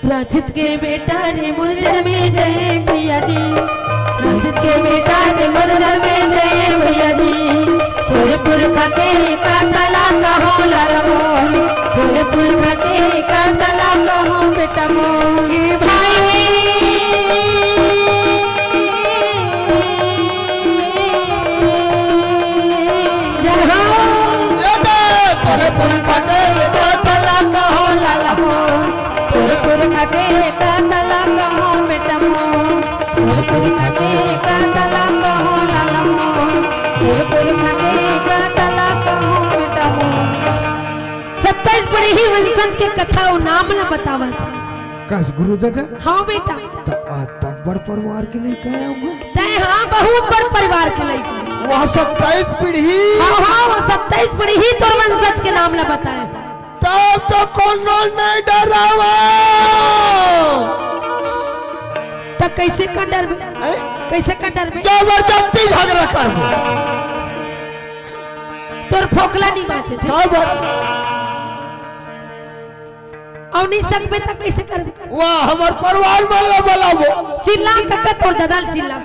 प्राचित के बेटा रे मुरझर में जय भैया जी। प्राचित के बेटा रे मुरझर में जय भैया जी। सूर्यपुर खाते का तला कहो लाला मोर, सूर्यपुर खाते का तला कहो बेटा मोर। भाई बड़े ही वंशज के कथा और नाम न बतावत।
कस गुरु दादा
हाँ बेटा
तक बड़ परिवार के लिए कहे होंगे।
तय हाँ बहुत बड़ परिवार के लिए।
वह 27 पीढ़ी।
हाँ हाँ वो 27 पीढ़ी तो वंशज के नाम ला बताए।
तब तो कोनो नहीं डरावा।
तब कैसे का डर में? कैसे का डर में?
जबरदस्ती झगड़ा करबो।
तोर फोकला नहीं बाचे। और नहीं सकबे तक कैसे करबे?
वाह हमर परिवार वाला बोलाबो।
चिल्ला कक्का तोर ददल चिल्ला।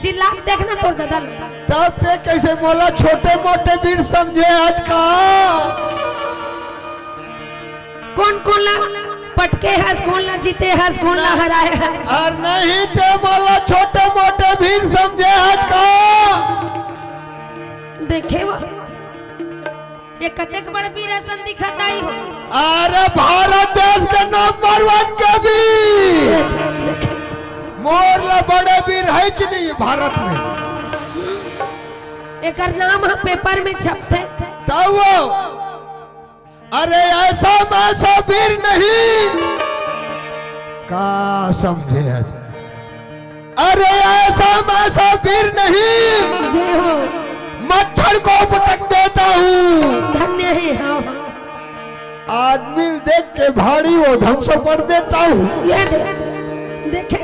चिल्ला देखना तोर ददल।
तब ते कैसे मोला छोटे मोटे वीर समझे आज का।
कौन कौन ला पटके हंस घोलना, जीते हंस घोलना, हराए हंस।
और नहीं ते बोला छोटे मोटे भीड़ समझे हज को।
देखे वो ये कतेक बड़ वीर ऐसा दिखता ही हो।
अरे भारत देश के नंबर 1 के वीर मोरला बड़े वीर है कि नहीं भारत में।
एक नाम है पेपर में छपते
तब वो अरे ऐसा वैसा वीर नहीं का समझे है। अरे ऐसा वैसा वीर नहीं
जय हो।
मच्छर को पटक देता हूँ।
धन्य है। हाँ
आदमी देख के भारी वो धम से पड़ देता हूँ।
ये देखे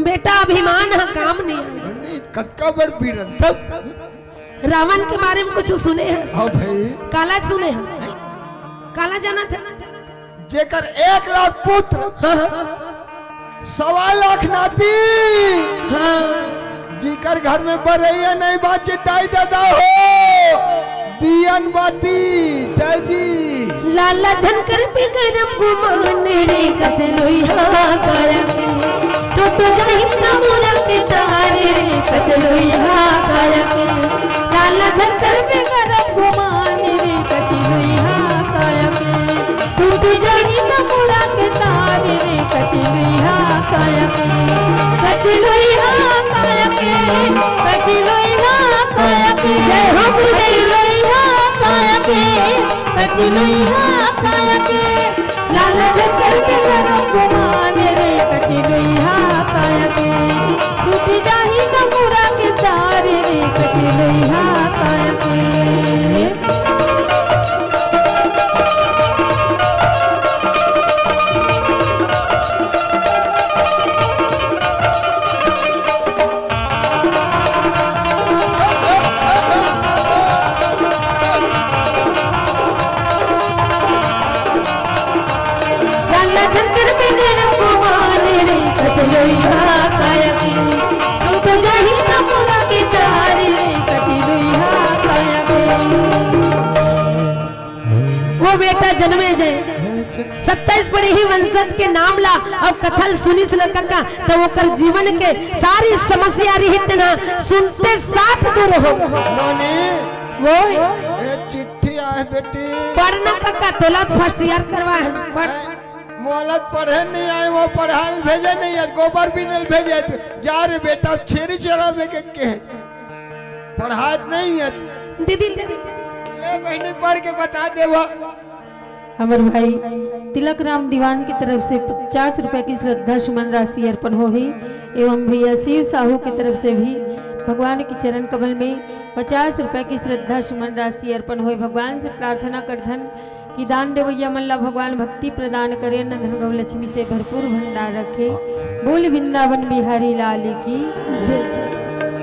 बेटा अभिमान है काम नहीं है।
कतका बड़ वीर तब
रावण के बारे में कुछ सुने हैं?
हाँ भाई।
काला सुने हैं? काला जाना था
जेकर 1 लाख पुत्र।
हाँ
1.25 लाख नाती।
हाँ
जीकर घर में बरैया नहीं बाची दाई दादा हो दियन बाती दादी।
लाला झनकर पे गरम गुमाने रे कचलोइया काया तो जाहि तमुरा के तारे रे कचलोइया काया लाला झनकर पे गरम गुमाने रे कचलोइया काया तो जाहि तमुरा के तारे रे कचलोइया काया कचलोइया काया कचलोइया काया जय हो गुरुदेव काया कचलोइया काया के लाला झनकर पे गरम गुमाने रे कचलोइया काया के टूट जाहि तमुरा के तारे रे कचलोइया काया के। वो बेटा जन्मे जय 27 बड़े ही वंशज के नाम ला और कथल सुनिस न कक्का तो ओकर जीवन के सारी समस्या रहित ना सुनते साथ दूर हो। वो
चिट्ठी आए बेटी
पढ़ना कक्का तोला फर्स्ट ईयर करवा है
मोहलत पढ़े नहीं आए वो पढ़ाल भेजे नहीं है गोबर भी नहीं भेजे जा रे बेटा छेरी चरा में के पढ़ात नहीं है।
दीदी
ले बहनी पढ़ के बता दे वो।
हमारे भाई तिलक राम दीवान की तरफ से 50 रुपए की श्रद्धा सुमन राशि अर्पण हो है एवं भैया शिव साहू की तरफ से भी भगवान के चरण कमल में 50 रुपए की श्रद्धा सुमन राशि अर्पण हो। भगवान से प्रार्थना कर धन कि दान देवैया मल्ला भगवान भक्ति प्रदान करे न धन गौ लक्ष्मी से भरपूर भंडार रखे। बोल वृंदावन बिहारी लाल की जय।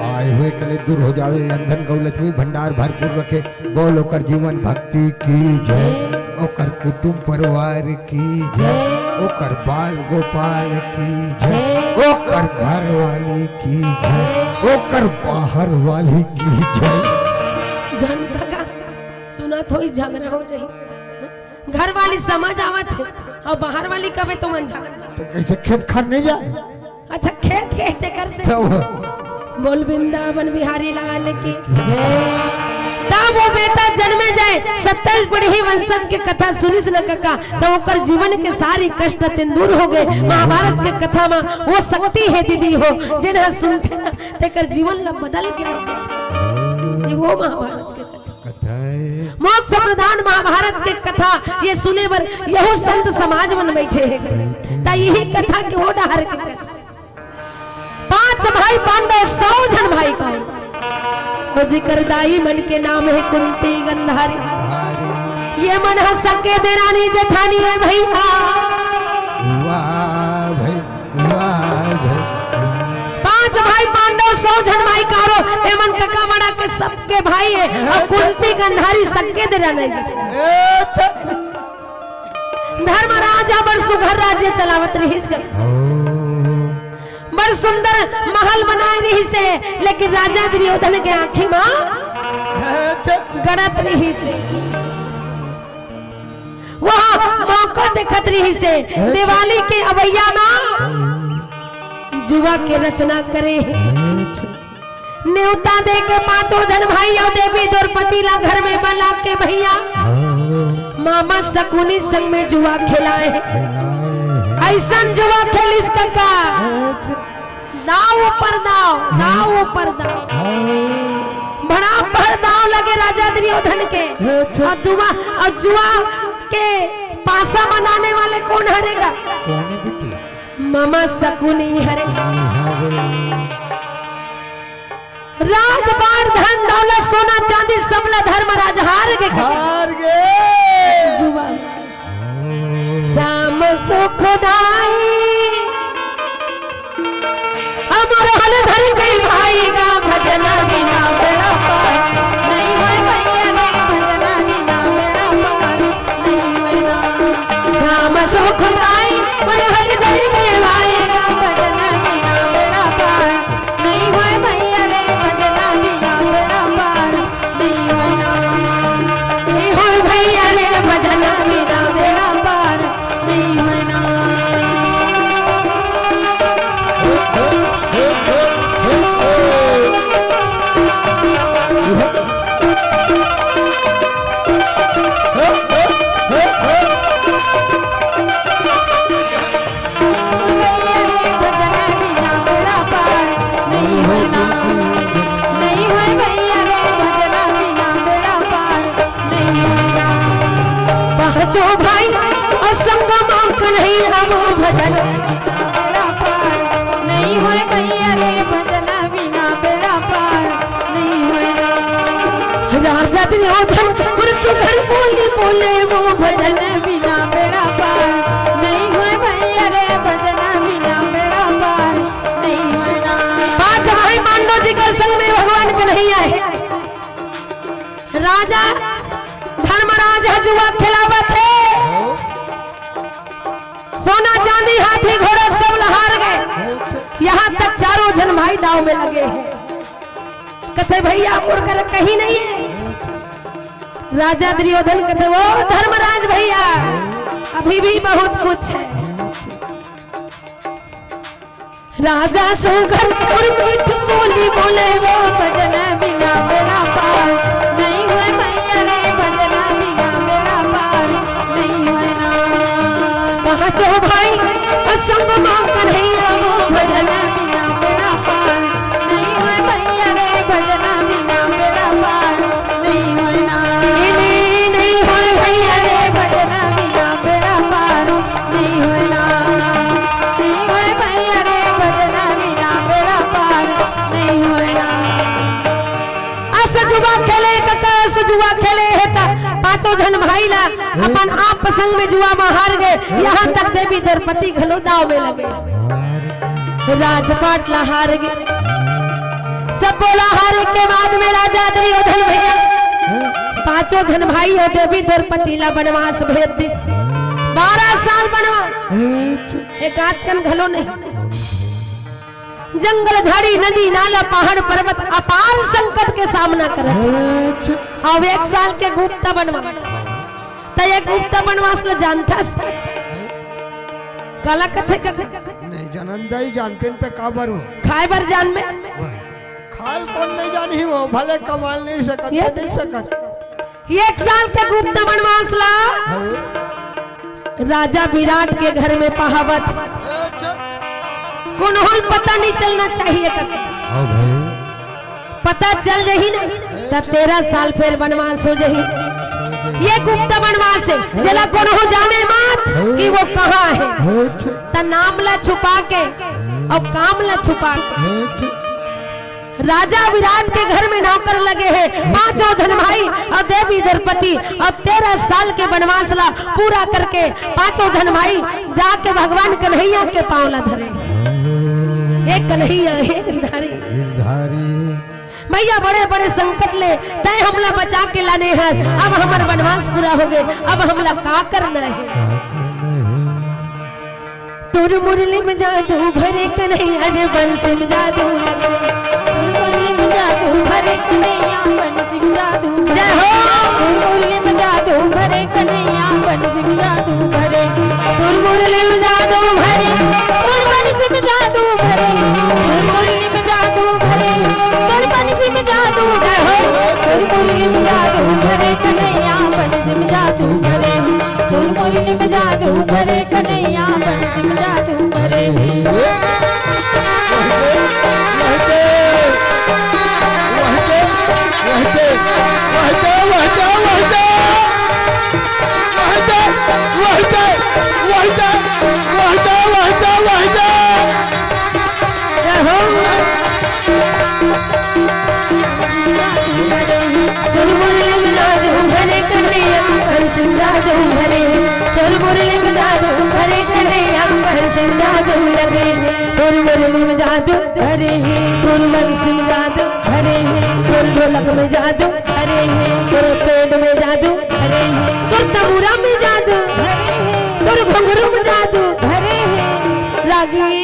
आए हुए कले दूर हो जावे अंधन गौ लक्ष्मी भंडार भरपूर रखे। बोल ओकर जीवन भक्ति की जय ओकर कुटुंब परिवार की जय ओकर बाल गोपाल की जय ओकर घर वाली की जय ओकर बाहर वाली की जय।
जन काका सुना थोड़ी झगड़ा हो जाए घर वाली समझ आवत है और बाहर वाली कबे तो मन झगड़ा
तो कैसे खेत खार नहीं जाए।
अच्छा खेत कहते कर से बोल वृंदावन बिहारी लाल की जय। तब वो बेटा जन्मे जाए 27 बड़े ही वंशज के कथा सुनिस न कक्का तो ओकर जीवन के सारी कष्ट दूर हो गए। महाभारत के कथा में वो शक्ति है दीदी हो जिन्हें सुनते ना तेकर जीवन ला बदल के ये वो महाभारत के कथा मोक्ष प्रधान महाभारत के कथा ये सुने बर यहो संत समाज मन बैठे है ता यही कथा के वो डहर के कथा 5 भाई पांडव 100 जन भाई का जिक्र दाई मन के नाम है कुंती गंधारी ये मन है सके देरानी जेठानी है भैया।
वाह भाई वाह भाई
5 भाई पांडव 100 जन भाई कारो एमन कका बड़ा के सबके भाई है और कुंती गंधारी सके देरानी धर्म राजा बड़ सुघर राज्य चलावत रही बड़ सुंदर महल बनाए रही से लेकिन राजा दुर्योधन के आंखी में गड़त रही से वहाँ मौका देखत रही से दिवाली के अवैया ना जुआ के रचना करे न्योता दे के पांचों जन भाई और देवी द्रौपदी ला घर में बला के भैया मामा शकुनी संग में जुआ खिलाए ऐसा जुआ खेलिस का दाव ऊपर दाव बड़ा पर दाव लगे राजा दुर्योधन के और जुआ के पासा बनाने वाले कौन हरेगा? मामा शकुनी हरे। राजबाड़ धन दौलत सोना चांदी सबला धर्मराज हार गए जुआ शाम सुखदाई अमर हल धर गई भाई का भजना बिना बेड़ा पार नहीं होए भैया नहीं भजना बिना बेड़ा पार नहीं होए ना शाम सुखदाई अमर हल धर गई भाई का भजना बिना बेड़ा पार नहीं होए भैया नहीं भजना बिना बेड़ा पार नहीं होए ना नहीं होए भैया नहीं भजना बिना बेड़ा पार नहीं होए ना। जो भाई और संग मांग नहीं हम भजन नहीं हुए भैया रे भजना बिना बेड़ा पार नहीं हुए राजा दुर्योधन पुरसुघर बोले बोले वो भजन बिना बेड़ा पार नहीं हुए भैया रे भजना बिना बेड़ा पार नहीं हुए पांच भाई पांडव जी के संग में भगवान को नहीं आए राजा धर्मराज जुआ खिलावत है सोना चांदी हाथी घोड़ा सब हार गए यहाँ तक चारों जन भाई दाव में लगे हैं कहते भैया मुड़कर कहीं नहीं है राजा दुर्योधन कहते वो धर्मराज भैया अभी भी बहुत कुछ है राजा सुगर और मीठ बोली बोले वो भजना बिना बेड़ा पार नहीं हुए भैया रे भजना बिना बेड़ा पार नहीं हुए ना पांचों भाई असंग मांग नहीं वो भजना बिना बेड़ा पार नहीं हुए भैया रे भजना बिना बेड़ा पार नहीं हुए ना नहीं हुए भैया रे भजना बिना बेड़ा पार नहीं हुए ना नहीं हुए भैया रे भजना बिना बेड़ा पार नहीं हुए ना। जुआ खेले ककास जुआ खेले है ता पांचों जन भाई ला अपन आप संग में जुआ में हार गए यहाँ तक देवी द्रौपदी घलो दाव में लगे राजपाट ला हार गए सब बोला हारे के बाद में राजा दुर्योधन भैया पांचों जन भाई और देवी द्रौपदी ला बनवास भेज दिस 12 साल बनवास एक आध कन घलो नहीं जंगल झाड़ी नदी नाला पहाड़ पर्वत अपार संकट के सामना करत और 1 साल के गुप्ता बनवास त एक गुप्ता बनवास ल जानता काला कथे
नहीं जानंदा ही जानते न त काबर हो
खाए बर जान में
खाल कौन नहीं जानी वो भले कमाल नहीं सकत नहीं सकत
1 साल के गुप्ता बनवास ला राजा विराट के घर में पहावत कौन होल पता नहीं चलना चाहिए पता चल रही ना तो 13 साल फिर बनवास हो जाही ये गुप्त बनवास है जला कौन हो जाने मत कि वो कहाँ है तो नाम ला छुपा के और काम ला छुपा के राजा विराट के घर में नौकर लगे हैं पांचों जन भाई और देवी द्रौपदी और 13 साल के बनवास ला पूरा करके पांचों जन भाई जाके भगवान कन्हैया के पांव ला धरे एक कन्हैया गिरधारी भैया बड़े बड़े संकट ले तय हमला बचा के लाने हैं अब हमार वनवास पूरा हो गए अब हमला का करना है तुर मुरली में जादू भरे कन्हैया ने बंसी में जादू लगे
में जादू भरे कन्हैया बन सिंह जादू
जय हो।
मुरली में जादू भरे कन्हैया बन सिंह जादू भरे मुरली में जादू भरे बन सिंह जादू भरे मुरली में जादू भरे बन सिंह जादू जय हो। मुरली में जादू भरे कन्हैया बन सिंह जादू भरे मुरली में जादू भरे कन्हैया बन सिंह जादू भरे मुरली में जादू भरे कन्हैया बन सिंह जादू भरे मुरली में जादू भरे कन्हैया बन सिंह जादू लगे मुरली में जादू भरे बन सिंह जादू भरे ढोलक में जादू भरे पेड़ में जादू भरे तबूरा में जादू भरे घुंघरू में जादू भरे रागी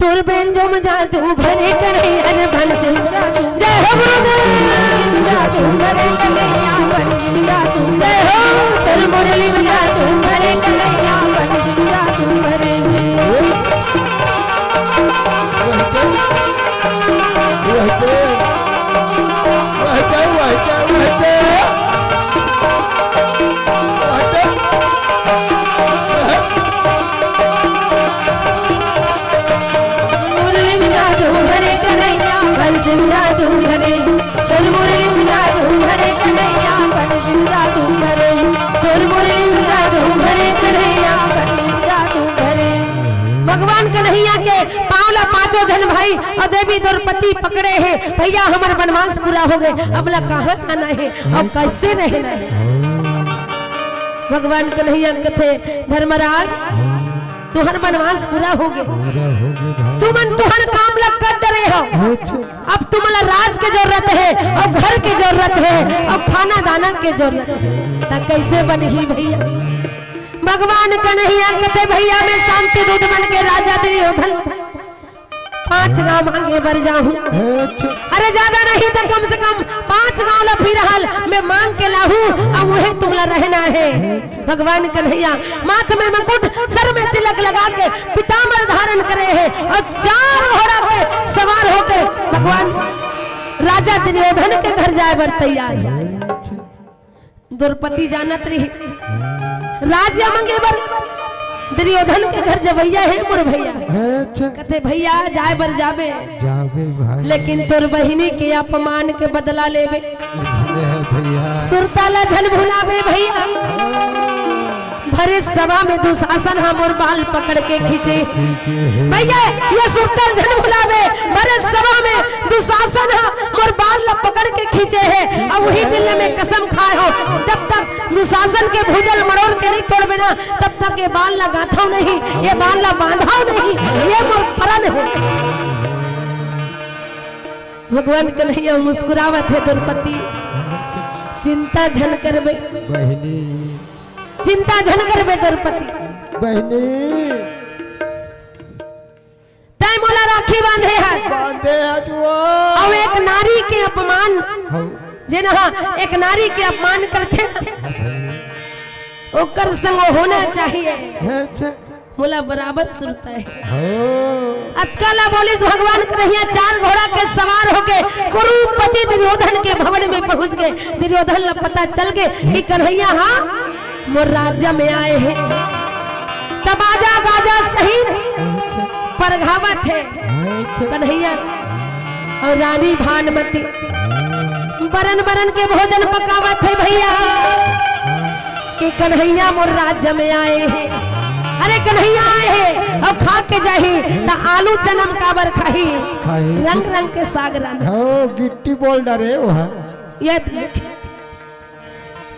तुर बेंजो में जादू भरे कन्हैया बन सिंह जादू जय हो गुरुदेव जादू भरे कन्हैया बन सिंह जादू जय हो तुर मुरली में जादू भरे कन्हैया बन सिंह जादू भरे मुरली में जादू भरे कन्हैया बन सिंह जादू भरे मुरली में जादू भरे कन्हैया बन सिंह जादू भरे मुरली में जादू भरे कन्हैया बन सिंह जादू भरे भगवान कन्हैया के पावला पांचों जन भाई और देवी द्रौपदी पकड़े हैं भैया हमारे वनवास पूरा हो गए अब ला कहाँ जाना है और कैसे रहना है। भगवान कन्हैया कहते धर्मराज तुहर वनवास पूरा हो गए तुमन तुहर काम लग कर डरे हो अब तुम्हारा राज के जरूरत है और घर की जरूरत है और खाना दाना के जरूरत है तो कैसे बनी भैया। भगवान कन्हैया कहते भैया मैं शांति दूत बन के राजा दुर्योधन 5 गांव मांगे बर जाऊं अरे ज्यादा नहीं तो कम से कम 5 गांव ला फिर हाल मैं मांग के लाहूं अब वही तुमला रहना है। भगवान कन्हैया माथ में मुकुट सर में तिलक लगा के पीताम्बर धारण करे हैं और 4 घोड़ा पे सवार होकर भगवान राजा दुर्योधन के घर जाए बर तैयार है। द्रौपदी जानत रही राजा मंगे बर दुर्योधन के घर जवैया है मोर भैया कहते भैया जाए बर जाबे लेकिन तोर बहिनी के अपमान के बदला लेबे सुरताला झन भुलावे भैया भरे सभा में दुशासन हम और बाल पकड़ के खींचे भैया ये सुरताल झन भुलावे भरे सभा में दुशासन हम और बाल पकड़ के खींचे है और वही दिल में कसम खाए हो जब तक दुशासन के भुजल मरोड़ के नहीं तोड़बे ना तब तक ये बाल ला गाथाओ नहीं ये बाल ला बांधाओ नहीं ये मोर प्रण है। भगवान कन्हैया मुस्कुरावत है द्रौपदी चिंता झन करबे बहनी चिंता झन करबे द्रौपदी
बहनी
तय मोला राखी बांधे हस और एक नारी के अपमान जेना एक नारी के अपमान करते ओकर संग होना चाहिए मोला बराबर सुरता है। अतकाला बोलिस भगवान कन्हैया 4 घोड़ा के सवार होके कुरुपति दुर्योधन के भवन में पहुंच गए। दुर्योधन ला पता चल गए कि कन्हैया हाँ मोर राज्य में आए हैं तब आजा गाजा सहित परघावत है कन्हैया और रानी भानुमती बरन बरन के भोजन पकावत है भैया कि कन्हैया मोर राज्य में आए हैं। अरे कन्हैया आए हैं अब खा के जाही तो आलू चनम काबर खाही रंग रंग के साग रांध
गिट्टी बोल डरे
ये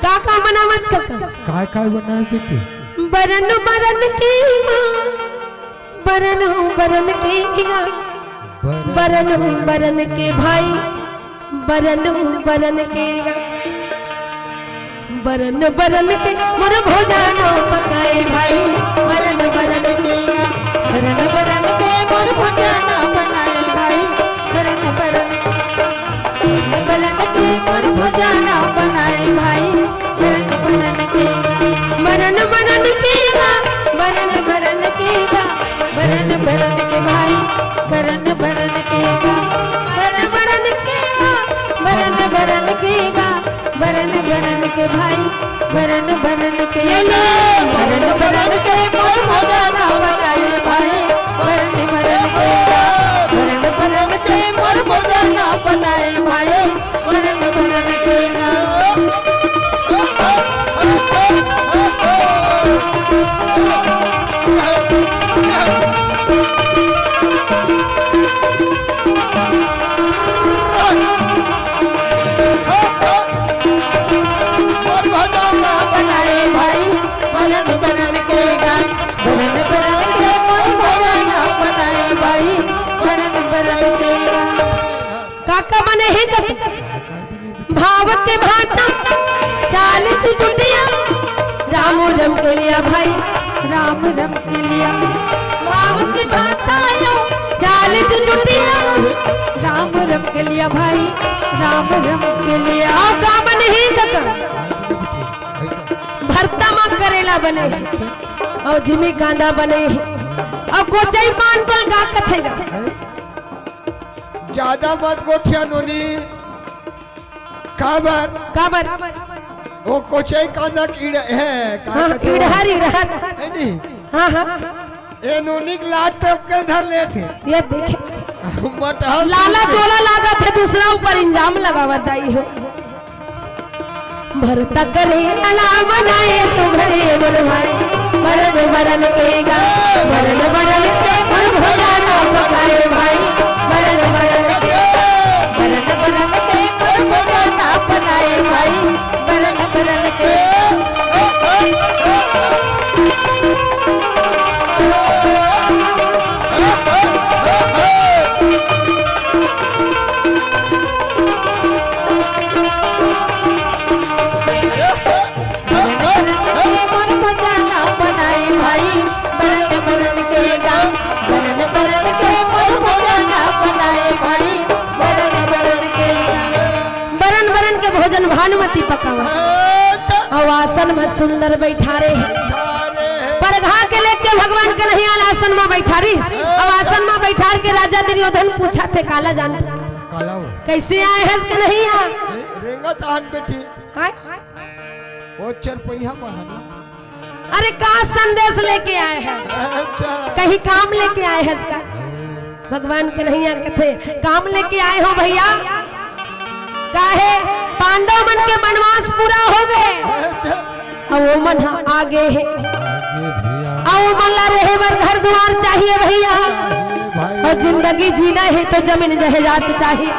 काका बनावत
काय बनाए बेटी
बरन बरन की बरन बरन की बरन बरन के भाई बरन बरन के बरन बरन के मोर भोजन पकाए भाई बरन बरन के मोर भोजन पकाए भाई
बनाए भाई बरन बरन के गान बरन बरन के कोई भजना बनाए भाई बरन बरन के
काका मने ही कप भाव के भाटा चाल चुटिया राम रम के लिया भाई
राम रम के लिया
भाव के भाटा चाल चुटिया
राम रम के लिया भाई राम रम के लिया
का मने ही काका भरता मा करेला बने और जिमी कांदा बने और कोचई पान पल का कथेगा
ज्यादा मत गोठिया नोनी काबर वो कोचई कांदा कीड़ है
हाँ इड़हर इड़हर
है नहीं
हाँ हाँ
ए नोनी के लाट टोक के धर ले थे
ये देखे
मटहल
लाला चोला लागा थे दूसरा ऊपर इंजाम लगावा दाई हो भरता करे लाला बनाए सुभरे बनवाए बरन बरन के गा बरन बरन के मन भोजना पकाए भाई बरन बरन के
कोई भजना बनाए भाई बरन बरन के
भोजन भानुमती पकावा और आसन में सुंदर बैठारे परघा के लेके भगवान के नहीं आल आसन में बैठारी और आसन में बैठार के राजा दुर्योधन पूछा थे काला जानते कैसे आए हैं इसके नहीं आ
रेंगत आहन बेटी वो चरपैया बहाना
अरे का संदेश लेके आए हैं कहीं काम लेके आए हैं इसका भगवान के नहीं आके थे काम लेके आए हो भैया काहे पांडव मन के वनवास पूरा हो गए और वो मन आगे है और मन ला रहे बर घर द्वार चाहिए भैया और जिंदगी जीना है तो जमीन जहेजात चाहिए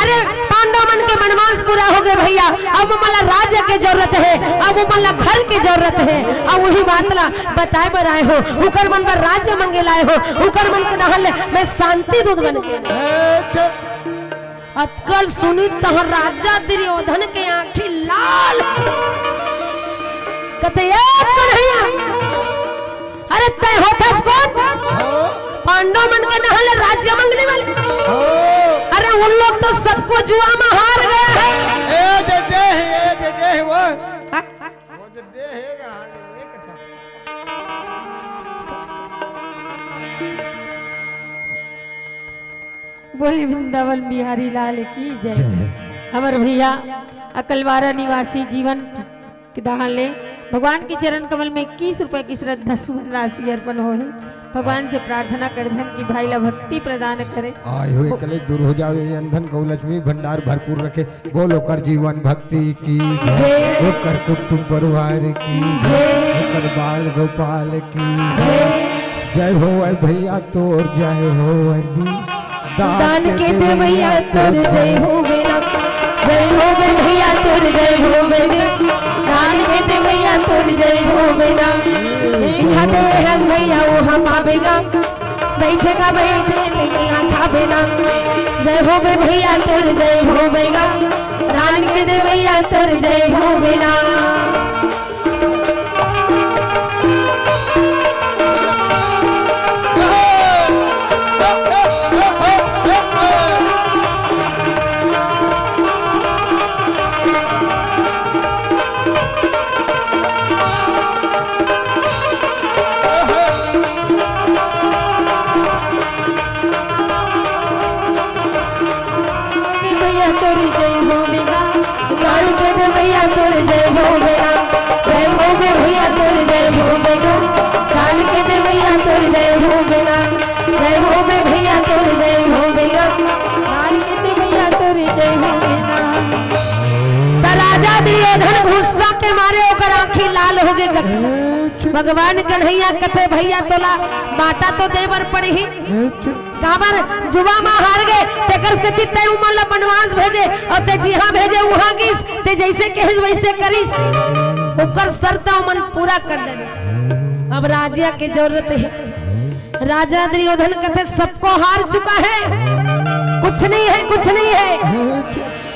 अरे पांडव मन के वनवास पूरा हो गए भैया अब मला राज्य की जरूरत है अब मला घर की जरूरत है और वही बात ला बताए बनाए हो उकर मन पर राज्य मंगे लाए हो उकर मन के नहल मैं शांति दूध बन गया अतकल सुनी तह राजा दुर्योधन के आंखी लाल कहते कन्हैया अरे तय होतस कौन पांडव मन के नहल राज्य मंगने वाले अरे उन लोग तो सबको जुआ में हार गए हैं
वो
बोली वृंदावन बिहारी लाल की जय। हमार भैया अकलवारा निवासी जीवन दान ले भगवान के चरण कमल में 21 रुपए की श्रद्धा सुमन राशि अर्पण हो है। भगवान से प्रार्थना कर धन की भाई ला भक्ति प्रदान करे
आए हुए कलेश दूर हो जावे अंधन गौ लक्ष्मी भंडार भरपूर रखे बोलो कर जीवन भक्ति की जय कर कुटुंब परिवार की जय कर बाल गोपाल की जय हो भैया तोर जय हो
दान के दे भैया तोर जय हो मेरा जय हो भैया तोर जय हो मेरे दान के दे भैया तोर जय हो मेरा खाते हैं भैया वो हम आवेगा बैठेगा बैठे यहाँ खावेगा जय हो भैया तोर जय हो मेरा दान के दे भैया तोर जय हो मेरा भैया तोर जय हो मेरा जय हो भैया तोर जय हो मेरा दान के दे भैया तोर जय हो मेरा जय हो भैया तोर जय हो मेरा दान के दे भैया तोर जय हो मेरा त राजा दुर्योधन गुस्सा के मारे ओकर आंखी लाल हो गए भगवान कन्हैया कथे भैया तोला बाटा तो देवर पड़ी ही
अच्छा
काबर जुवा मां हार गए तेकर से ते उमल बनवास भेजे और ते जिहां भेजे वहां गिस ते जैसे कहिस वैसे करिस ओकर शर्त मन पूरा कर देनिस। अब राजा की जरूरत है। राजा दुर्योधन कहते सबको हार चुका है, कुछ नहीं है, कुछ नहीं है,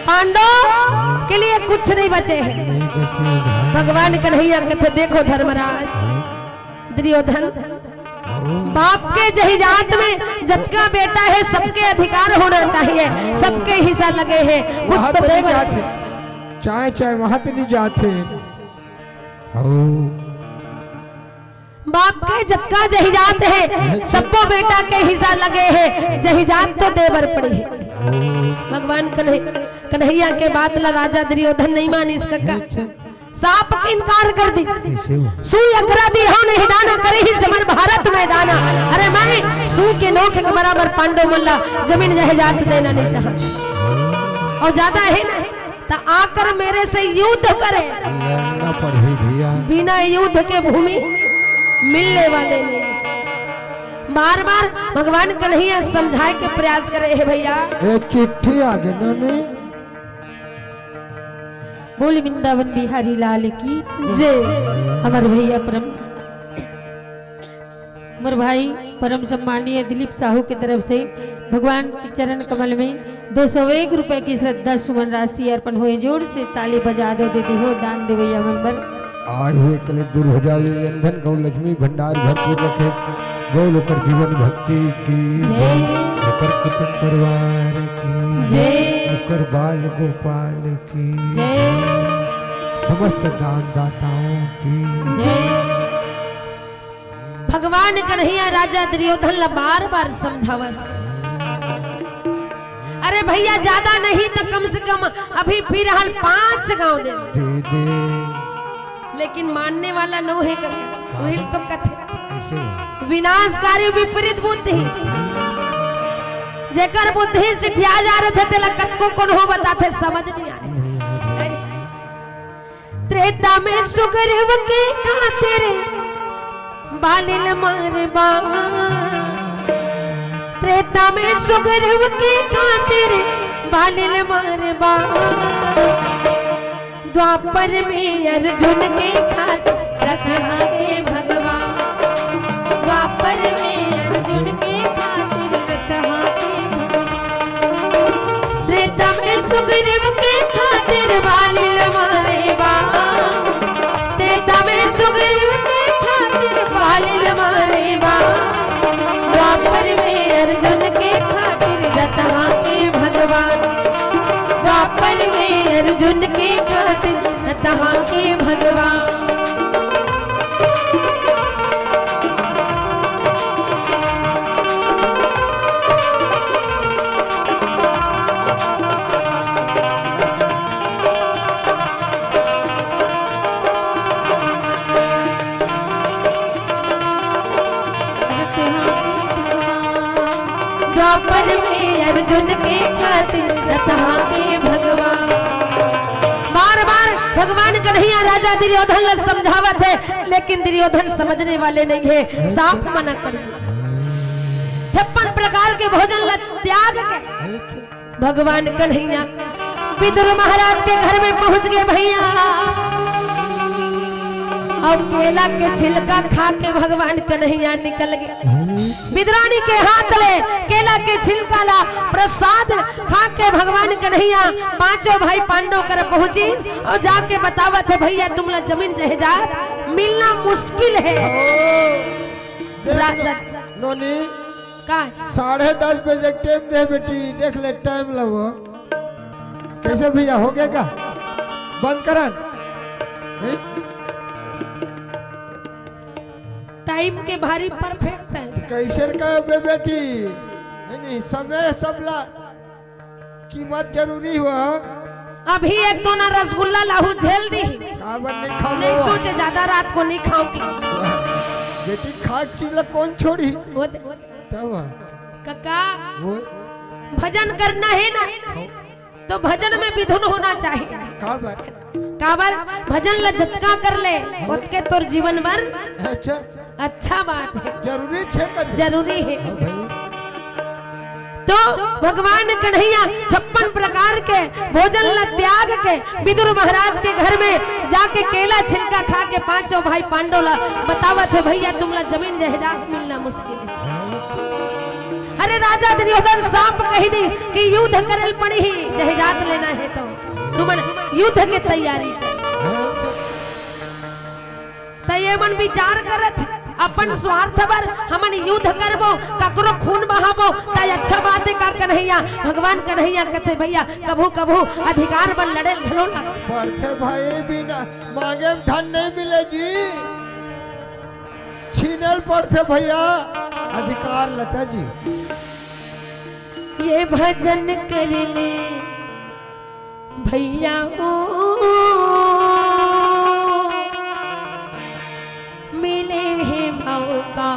पांडव के लिए कुछ नहीं बचे हैं। भगवान कन्हैया कहते देखो धर्मराज दुर्योधन बाप के जहिजात में जतका बेटा है सबके अधिकार होना चाहिए, सबके हिस्सा लगे हैं, कुछ तो दे
चाहे चाहे वहां तो नहीं जाते।
बाप के जतका जहिजात है सबको बेटा के हिस्सा लगे हैं, जहिजात तो देवर पड़ी है। भगवान कन्हैया के बात ला राजा दुर्योधन नहीं मानी इसका साप इनकार कर दी। सुई अकरा दी हो नहीं दाना करे ही समर भारत मैदाना। अरे मैं सुई के नोक के बराबर पांडव मल्ला जमीन जहजात देना नहीं चाहता और ज्यादा है ना तो आकर मेरे से युद्ध करे।
लड़ना पड़े भैया,
बिना युद्ध के भूमि मिलने वाले नहीं। बार बार भगवान कन्हैया समझाए के प्रयास करे है भैया।
एक चिट्ठी आ गई ना ने
बोल वृंदावन बिहारी लाल की
जय।
हमारे भैया परम हमारे भाई परम सम्मानीय दिलीप साहू की तरफ से भगवान के चरण कमल में 201 रुपए की श्रद्धा सुमन राशि अर्पण हुए। जोर से ताली बजा दो, दे हो दान दे भैया मंबर।
आए हुए कले दूर हो जावे, ईंधन गौ लक्ष्मी भंडार भरपूर रखे। बोल कर जीवन भक्ति की
जय,
कर कुटुंब परिवार की
जय,
कर बाल गोपाल की
जय,
समस्त दान दाताओं की
जय। भगवान कन्हैया राजा दुर्योधन ला बार बार समझावत। अरे भैया ज्यादा नहीं तो कम से कम अभी फिलहाल 5 गांव दे
दे।
लेकिन मानने वाला न है कर तो कथे
कैसे
विनाशकारी विपरीत बुद्धि जेकर बुद्धि सिठिया जा रहे थे तेला कतको कौन हो बताते समझ नहीं आए। त्रेता में सुग्रीव के खातिर बालिल मारे बा, त्रेता में सुग्रीव के खातिर बालिल मारे बा, द्वापर में अर्जुन के खातिर रखा के भगवान, द्वापर में अर्जुन के खातिर रखा के भगवान, त्रेता में सुग्रीव के खातिर बालिल मारे बा, त्रेता में सुग्रीव के खातिर बालिल मारे बा, द्वापर में अर्जुन के खातिर रखा के भगवान, द्वापर में अर्जुन के खातिर रखा के भगवान। द्वापर में अर्जुन के खातिर रखा के भगवान। बार बार भगवान कन्हैया राजा दुर्योधन ला समझावत है, लेकिन दुर्योधन समझने वाले नहीं है, साफ मना कर। 56 प्रकार के भोजन ला त्याग के भगवान कन्हैया विदुर महाराज के घर में पहुंच गए भैया। और केला के छिलका खा के भगवान कन्हैया निकल गए। विदुरानी के हाथ ले केला के छिलका ला प्रसाद खा के भगवान कन्हैया 5 भाई पांडव कर पहुंची और जाके बतावत है भैया तुमला जमीन जहेजात मिलना मुश्किल है।
नोनी
का
10:30 बजे टाइम दे बेटी, देख ले टाइम लगो कैसे भैया हो गया क्या? बंद करन
टाइम के भारी परफेक्ट है।
कैसे करोगे बेटी? नहीं समय सबला कीमत जरूरी हुआ।
अभी एक तो ना रसगुल्ला लाहू झेल दी,
काबर नहीं खाओ,
नहीं सोचे ज्यादा रात को नहीं खाऊंगी।
बेटी खा की कौन छोड़ी
वो
तब
काका
वो
भजन करना है ना तो भजन में विधुन होना चाहिए।
काबर
काबर भजन ल जतका कर ले उसके तोर जीवन भर
अच्छा
अच्छा बात है,
जरूरी छे कर
जरूरी है।
हाँ भाई
तो भगवान कन्हैया 56 प्रकार के भोजन ल त्याग के विदुर महाराज के घर में जाके केला छिलका खा के पांचों भाई पांडव ला बतावत है भैया तुमला जमीन जायदाद मिलना मुश्किल है। अरे राजा दुर्योधन सांप कही दी कि युद्ध करल पड़ी ही जायदाद लेना है तो तुम युद्ध के तैयारी कर। तो ये मन विचार करत अपन स्वार्थ पर हमन युद्ध करबो ककरो खून बहाबो त अच्छा बात है। का कन्हैया भगवान कन्हैया कहते भैया कभू कभू अधिकार पर लड़े घलो ना
पढ़ते भाई बिना मांगे में धन नहीं मिले जी, छीनल पड़ते भैया अधिकार लता जी।
ये भजन कर ले भैया मिले है मौका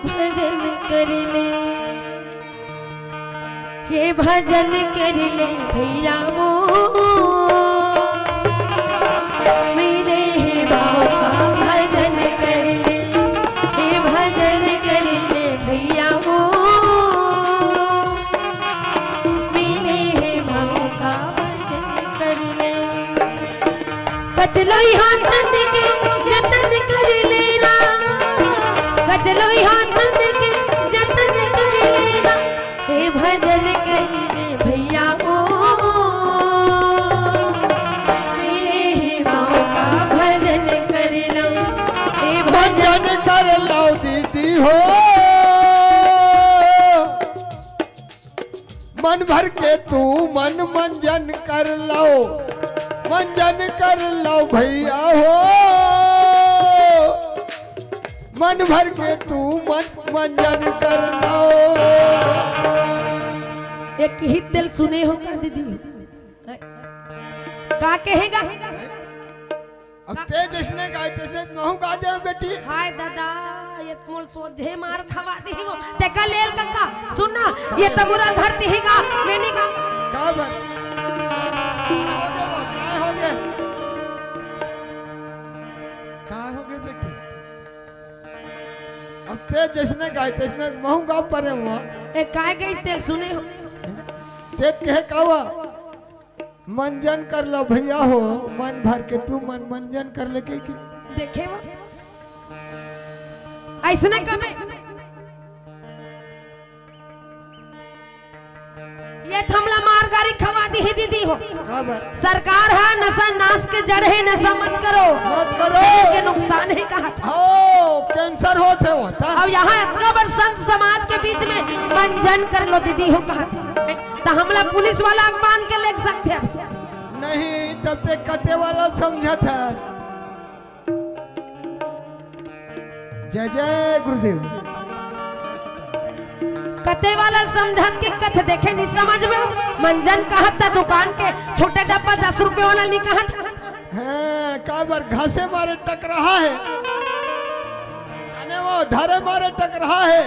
भजन कर ले, ये भजन कर ले भैया मिले है मौका भजन कर ले, ये भजन कर ले भैया मिले है मौका भजन कर ले। कचलो हाथ के जतन कर लेना, कचलो हाथ के जतन कर लेना, हे भजन कर ले भैया मिले हे मौका भजन कर लो, हे
भजन कर लो दीदी हो, मन भर के तू मन मंजन कर लो, मंजन कर लो भैया हो, मन भर के तू मन मंजन कर लो।
एक ही दिल सुने हो का दीदी हो का कहेगा।
अब तेज इसने गाय तेज नहु गा दे बेटी।
हाय दादा ये मोल सोधे मार खवा दी वो तेका लेल कक्का सुनना ये तमुरा धरती ही का मैंने का
काबर हो गए बेटी। अब तेज जिसने गाय तेजने महू गा परे हुआ
ए काय गई तेल सुने हो
तेज कहे कावा मंजन कर लो भैया हो, मन भर के तू मन मंजन कर ले के
देखे वो ऐसने कमे ये थमला मार गारी खवा दी ही दीदी हो।
काबर
सरकार है नशा नाश के जड़ है, नशा मत करो शरीर के नुकसान है कहा था।
ओ कैंसर होते होता
अब यहाँ इतना बड़ संत समाज के बीच में मंजन कर लो दीदी हो कहा थी तो हमला पुलिस वाला मान के ले सकते हैं
नहीं, तब तक कते वाला समझा था। जय जय गुरुदेव।
कते वाला समझत के कथ देखे नहीं समझ में मंजन कहा था दुकान के छोटे डब्बा 10 रुपए वाला नहीं कहा था।
हाँ, काबर घासे मारे टक रहा है, वो धारे मारे टक रहा है।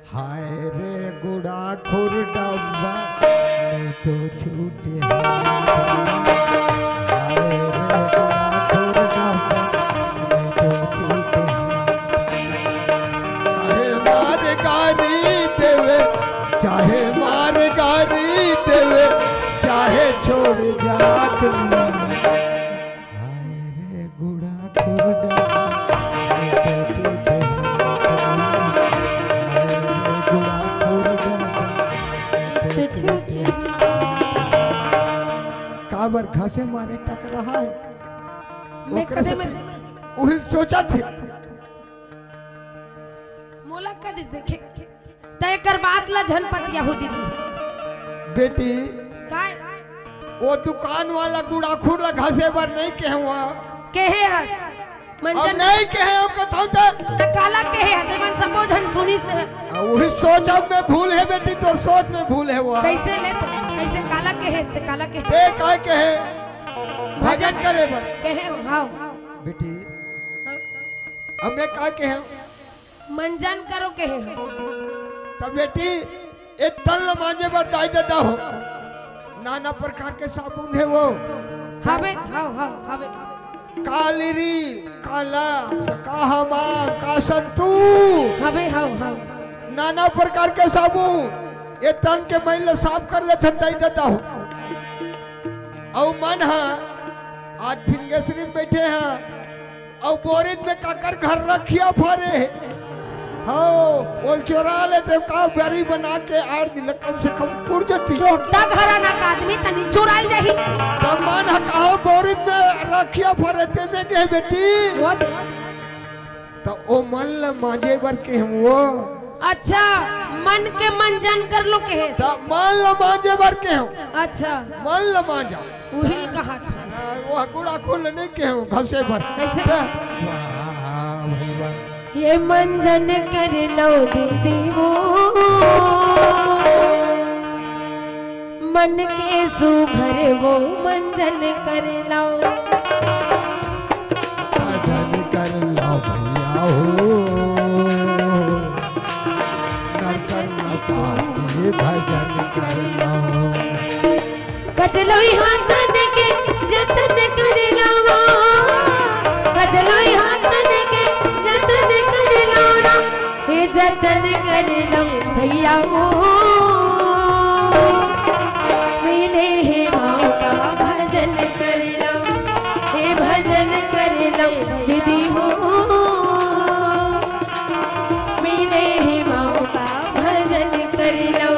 हाय रे गुड़ा खुर डब्बा नहीं तो छूटे, हाय रे गुड़ा खुर डब्बा नहीं तो छूटे, चाहे मार गारी देवे, चाहे मार गारी देवे, चाहे छोड़ जात हाय रे गुड़ा खुर डब्बा काबर घासे मारे टक रहा है।
मैं कदे में
वही सोचा थे
मोला का दिस देखे तय कर बात ला झनपतिया हो दीदी
बेटी।
काय
वो दुकान वाला गुड़ाखुर ला घासे पर नहीं कहे हुआ
कहे हस
अब
मंजन
नहीं कहे हो कथाऊ
त काला कहे हस मन समझ हन सुनी से
वही सोच अब में भूल है बेटी, तो सोच में भूल है हुआ।
कैसे ले तो कैसे काला कहे ते काला कहे
ते काय कहे भजन करे बर
कहे हां
बेटी। अब मैं काय कहे
मंजन करो कहे हस
तब बेटी एक तल मांझे पर दाई देता हो नाना प्रकार के साबुन है वो।
हवे हाव हाव हवे
काली रील, काला, का हमाम, का संतू,
हवे हाव हाव
नाना प्रकार के साबुन ये तन के मैल साफ कर लेते दई देता हूँ। और मन आज फिंगेसरी में बैठे हैं और बोरिद में काकर घर रखिया फरे हो बोल चोरा लेते का बेरी बना के 8 दिन कम से कम पुर जाती।
छोटा घराना का आदमी तनी चुराल जाही
तब मन कहा बोरिद में रखिया फरे ते में के बेटी
वो
तो ओ मन ल माजे बर के हम वो।
अच्छा मन के मंजन कर लो के है
तब मन ल माजे बर के हम।
अच्छा
मन ल माजा
उहिल कहा था
वो गुड़ा खोल नहीं के हम घसे भर
कैसे
वाह भाई वाह
ये मंजन कर लो दीदी वो मन के सुघर वो मंजन कर लो
भजन कर लो भैया हो नरकर न पाए भजन कर लो
कचलोई हाथन के जतन कर लो कचलोई हाथन के जतन कर लो ना हे जतन कर लो भैया वो मिले हे माँ का भजन कर लो हे भजन कर लो दीदी हो मिले हे माँ का भजन कर लो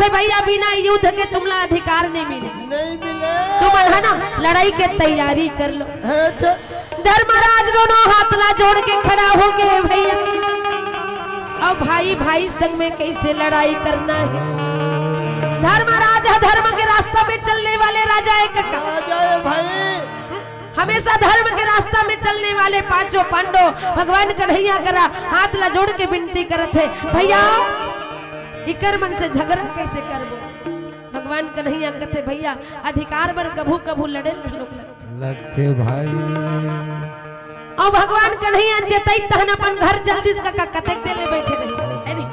भैया बिना युद्ध के तुमला अधिकार नहीं मिले तुम है ना लड़ाई के तैयारी कर लो। धर्मराज दोनों हाथला जोड़ के खड़ा हो गए भैया अब भाई भाई संग में कैसे लड़ाई करना है। धर्मराज धर्म के रास्ता में चलने वाले राजा है
भाई
हमेशा धर्म के रास्ता में चलने वाले पांचों पांडव भगवान कन्हैया करा हाथ ला जोड़ के विनती करत है भैया इकर मन से झगड़ा कैसे करबो। भगवान कन्हैया कहते भैया अधिकार पर कभू कभू लड़े लोग
लगते भाई
और भगवान कन्हैया जेतई तहन अपन घर जल्दी से कतक देले बैठे रहे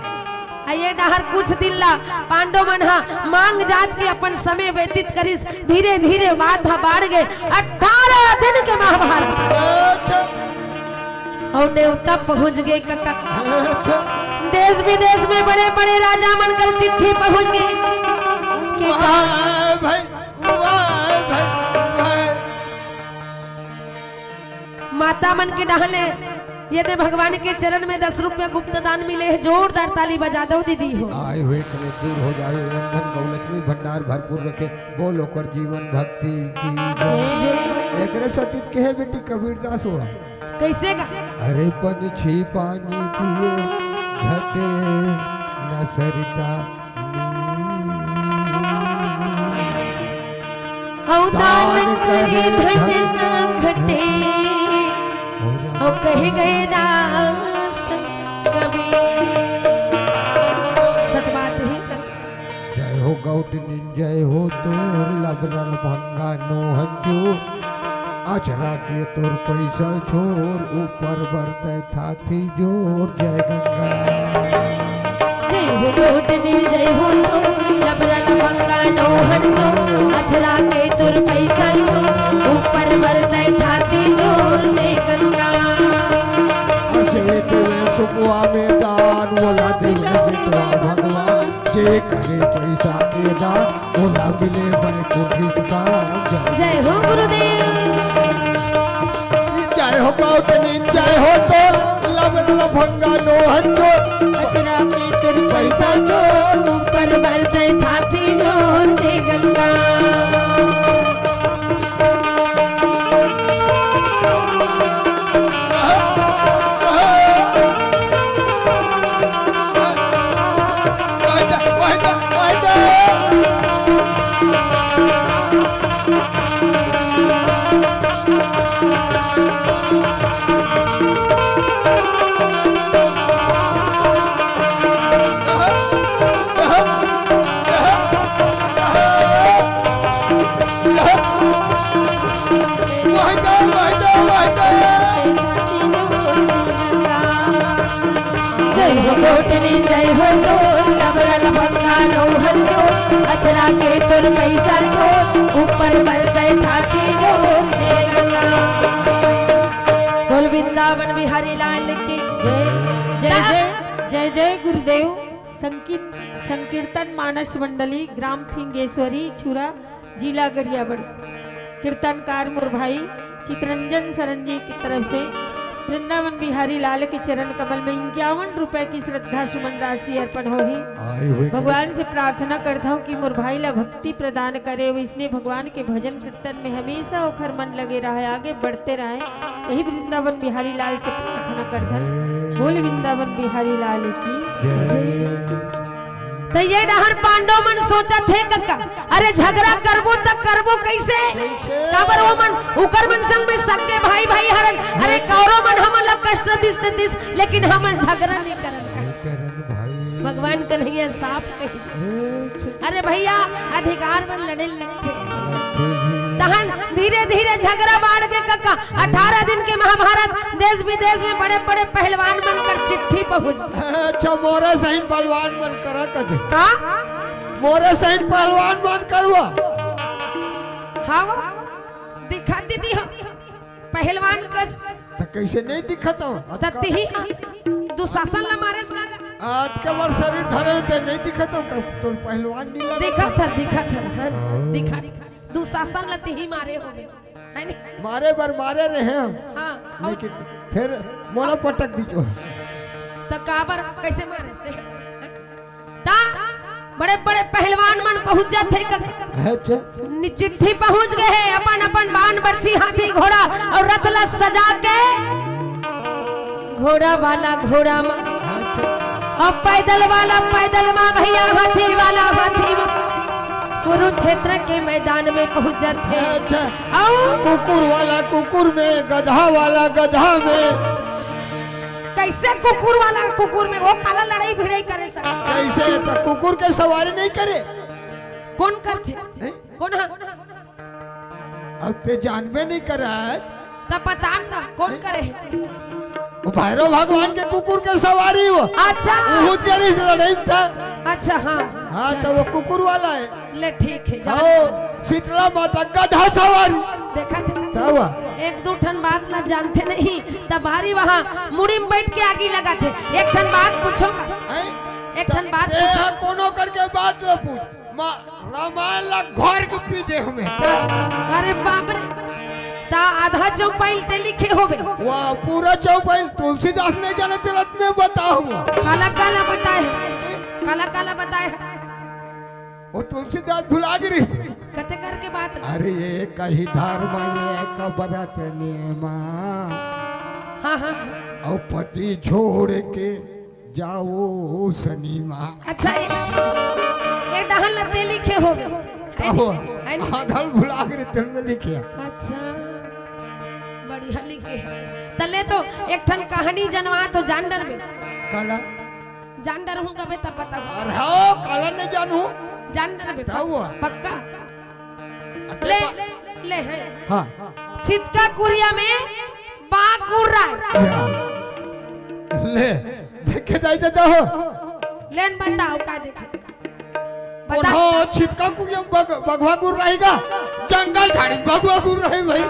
आइए डहर कुछ दिन ला पांडव मन मांग जांच के अपन समय व्यतीत करिस धीरे धीरे बाधा बाढ़ गए 18 दिन के महाभारत और नेवता पहुंच गए देश विदेश में बड़े बड़े राजा मनकर चिट्ठी पहुंच गई माता मन के डहले यदि भगवान के चरण में 10 रुपया गुप्त दान मिले है जोरदार ताली बजा दो दीदी हो
आए हुए करे दूर हो जाए रंधन गौलक्ष्मी भंडार भरपूर रखे बोलो कर जीवन भक्ति की एकरे सतीत के है बेटी कबीरदास हुआ
कैसे का
अरे पंछी पानी पिए घटे न सरिता
दान करे धन न घटे और कह गए सच बात है
जय हो गौतनी जय हो तोर लबरल भंगा नोहन जो आचरा के तोर पैसा छोर ऊपर बरते थाथी जोर जय गंगा
जय हो गौतनी जय हो तोर लबरल भंगा नोहन जो आचरा के तोर पैसा छोर ऊपर बरते थाथी जोर जय गंगा
सुकुआ में दान बोला देवे बिटवा भगवान जे करे पैसा के दान ओला मिले बैकुंठ स्थान।
जय हो गुरुदेव।
जय हो गौतमी जय हो तो लबन लफंगा नो हंजो
अचरा के तुर
पैसा चोर ऊपर बरते थाती जोर जय गंगा। जय हो तो लबरल भंगा नो हंजो अचरा के तुर पैसा छोड़ ऊपर बरते थाती जोर जय गंगा। बोल वृंदावन बिहारी लाल की
जय जय जय जय जय गुरुदेव। संकीर्तन मानस मंडली ग्राम फिंगेश्वरी छुरा जिला गरियाबंद कीर्तनकार मोर भाई चितरंजन सरन जी की तरफ से वृंदावन बिहारी लाल के चरण कमल में 51 रुपए की श्रद्धा सुमन राशि अर्पण हो ही। भगवान से प्रार्थना करता हूँ कि मोर भाई ला भक्ति प्रदान करे वो इसने भगवान के भजन कीर्तन में हमेशा ओखर मन लगे रहे आगे बढ़ते रहे यही वृंदावन बिहारी लाल से प्रार्थना करता हूँ। बोल वृंदावन बिहारी लाल की।
तो ये डहर पांडव मन सोचा थे कक्का अरे झगड़ा करबो तक करबो कैसे काबर वो मन उकर मन संग में सके भाई भाई हरन अरे कौरव मन हमन ला कष्ट दिस लेकिन हमन झगड़ा नहीं करन। भगवान कन्हैया साफ कही अरे भैया अधिकार में लड़े लगते तहन धीरे धीरे झगड़ा बाढ़ के कक्का 18 दिन के महाभारत देश विदेश में बड़े बड़े पहलवान बनकर चिट्ठी पहुंच।
अच्छा मोरे सही पहलवान बन करा कदे
का
मोरे सही पहलवान बन करवा
हाँ दिखा दीदी हम पहलवान कस
तो कैसे नहीं दिखता हूँ
तत्ती ही दुशासन ला मारे
आज के बार शरीर धरे थे नहीं दिखता तो पहलवान नहीं लगा
दिखा था सर दिखा दुशासन लते ही मारे हो गए है नहीं
मारे बर मारे रहे हम
हाँ
लेकिन फिर मोला पटक दीजो
तो काबर कैसे मारे से ता बड़े बड़े पहलवान मन पहुंच जाते
अच्छा
चिट्ठी पहुंच गए हैं अपन अपन बाण बरछी हाथी घोड़ा और रथ ला सजा के घोड़ा वाला घोड़ा में और पैदल वाला पैदल में भैया हाथी वाला हाथी में कुरुक्षेत्र के मैदान में पहुंच जाते हैं।
अच्छा कुकुर वाला कुकुर में गधा वाला गधा में
कैसे कुकुर वाला कुकुर में वो काला लड़ाई भिड़ाई करे सर
कैसे तो कुकुर के सवारी नहीं करे
कौन करते कौन
अब ते जानबे नहीं कर रहा है
तब पता ना कौन करे
वो भैरव भगवान के कुकुर के सवारी वो
अच्छा
बहुत गहरी लड़ाई था
अच्छा हाँ
हाँ तो वो कुकुर वाला है
ले ठीक है
शीतला माता गधा सवारी
देखा थे
तब
एक दो ठन बात ना जानते नहीं तब भारी वहाँ मुड़ी में बैठ के आगे लगा थे एक ठन बात पूछो एक ठन बात पूछो
कोनो करके बात लो पूछ रामायण ला घर के पीछे हमें
अरे बाप रे ता आधा चौपाई ते लिखे होबे
वाह पूरा चौपाई तुलसीदास ने जाने तिलक में बताओ
काला काला बताए
वो तुलसीदास भुला गिरी
कते करके बात
अरे ये कही धर्म ये कबरत नेमा
हाँ हाँ
और पति छोड़ के जाओ सनीमा
अच्छा ये डहन लते लिखे होबे
आधल भुला गिरी तिल में लिखे
अच्छा बढ़िया लिखे तले तो एक ठन कहानी जनवा तो जानडर में
काला
जानडर हूँ कबे तब पता
अरे हाँ काला नहीं जानू
जानडर में पक्का ले ले है
हाँ
छिटका कुरिया में बाकुरा
ले देखे जाए तो
लेन बताओ का देखे
हाँ छिटका कुरिया बगवा गुर रहेगा जंगल झाड़ी बगवा गुर रहे भाई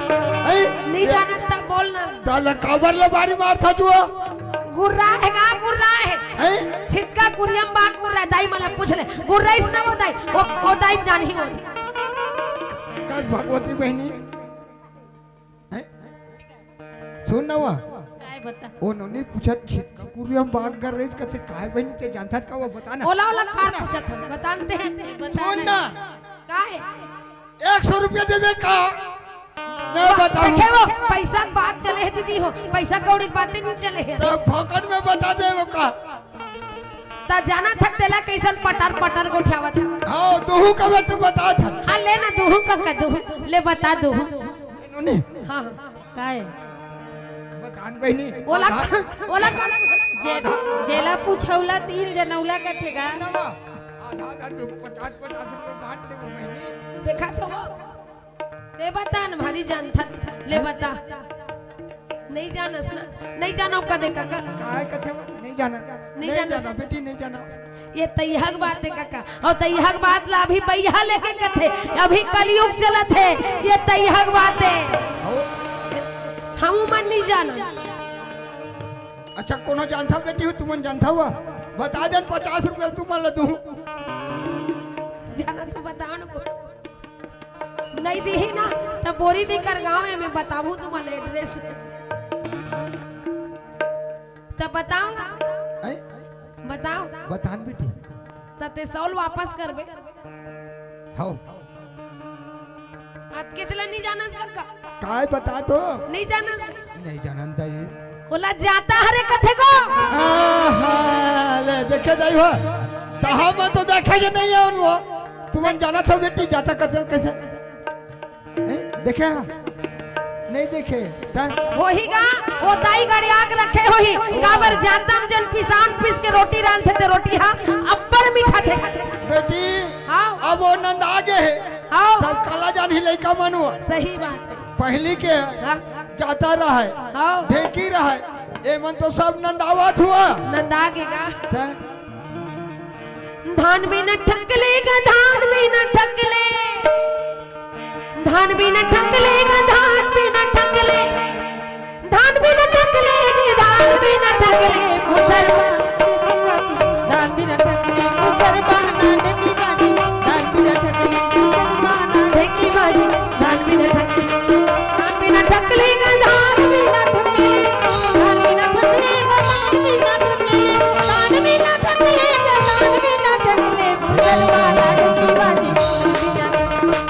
नहीं जानता बोलना
ताला काबर ले बारी मार था जो
गुर्रा है छिटका कुरियम बा गुर्रा जाए दाई मला पूछ ले गुर्राइस ना वो दाई जान ही वो
कस भगवती बहनी हैं? सुन ना वह
काय बता
ओ नोनी पूछत कुरी हम बात कर रही कहते काय बहनी ते जानता का वो बताना
ओला ओला कार पूछत है बताते हैं
सुन ना
काहे
100 रुपया देवे का मैं बताऊं
देखे वो पैसा की बात चले है दीदी हो पैसा कौड़ी की बातें नहीं चले है
तो फोकट में बता दे वो का
ता जाना था तेला कैसन पटर पटर को उठावा था
हां दोहू का तू बता था
हां ले ना दोहू का दोहू ले बता दोहू
नोनी
हाँ काय
बतान बहनी
ओला ओला
जेला पूछौला तीर जनौला का ठेगा
आधा आधा तू 50 रुपए बांट दे वो बहनी
देखा तो वो ते बता न भारी जान था ले बता नहीं जानस ना नहीं जानो का देखा का
काय कथे नहीं जाना
नहीं जाना
बेटी नहीं जाना
ये तैहक बात है काका और तैहक बात ला अभी बैया लेके कथे अभी कलयुग चलत है ये तैहक बात है हम मन नहीं जाना
अच्छा कोनो जानता बेटी हो तुमन जानता हुआ बता दे 50 रुपए तू मान दूं
जाना तो बताओ न को नहीं दी ही ना तब बोरी दी कर गाँव में मैं बताऊँ तुम्हारे एड्रेस तब बताऊंगा
हैं?
बताओ
बतान बेटी
तते सौल वापस करबे
हां
आज के चला नहीं जाना का
काय बता तो
नहीं जाना
नहीं जानता ये
बोला जाता हरे कथे को
आहा ले देखे जाई हो तो हम तो देखे जे नहीं है उनको तुमन जाना था बेटी जाता कतल कैसे देखे हाँ? नहीं देखे
वही गा वो दाई गाड़ी आग रखे होही काबर जानतम जन पिसान पीस के रोटी रांधते थे रोटी हाँ अब्बड़ मीठा थे
बेटी
हाँ
अब वो नंद आगे है
हाँ
तब काला जान ही लड़का मनु
सही बात है
पहली के
हाँ
जाता रहा है
हाँ
ढेकी रहा है ए मन तो सब नंद आवत हुआ
नंदा के गा धान भी न ठकलेगा धान भी न ठकले धान भी न ठकलेगा धान भी न ठकले धान भी न ठकले जी धान भी न ठकले मुसलमान
दान भी न ठकले मुसलमान नाटकी बाजी दान भी न ठकले मुसलमान
देखी बाजी धान भी न ठकले धान भी न ठकलेगा धान भी न ठकले
दान भी न ठकलेगा दान भी न ठकलेगा दान भी न ठकले मुसलमान नाटकी बाजी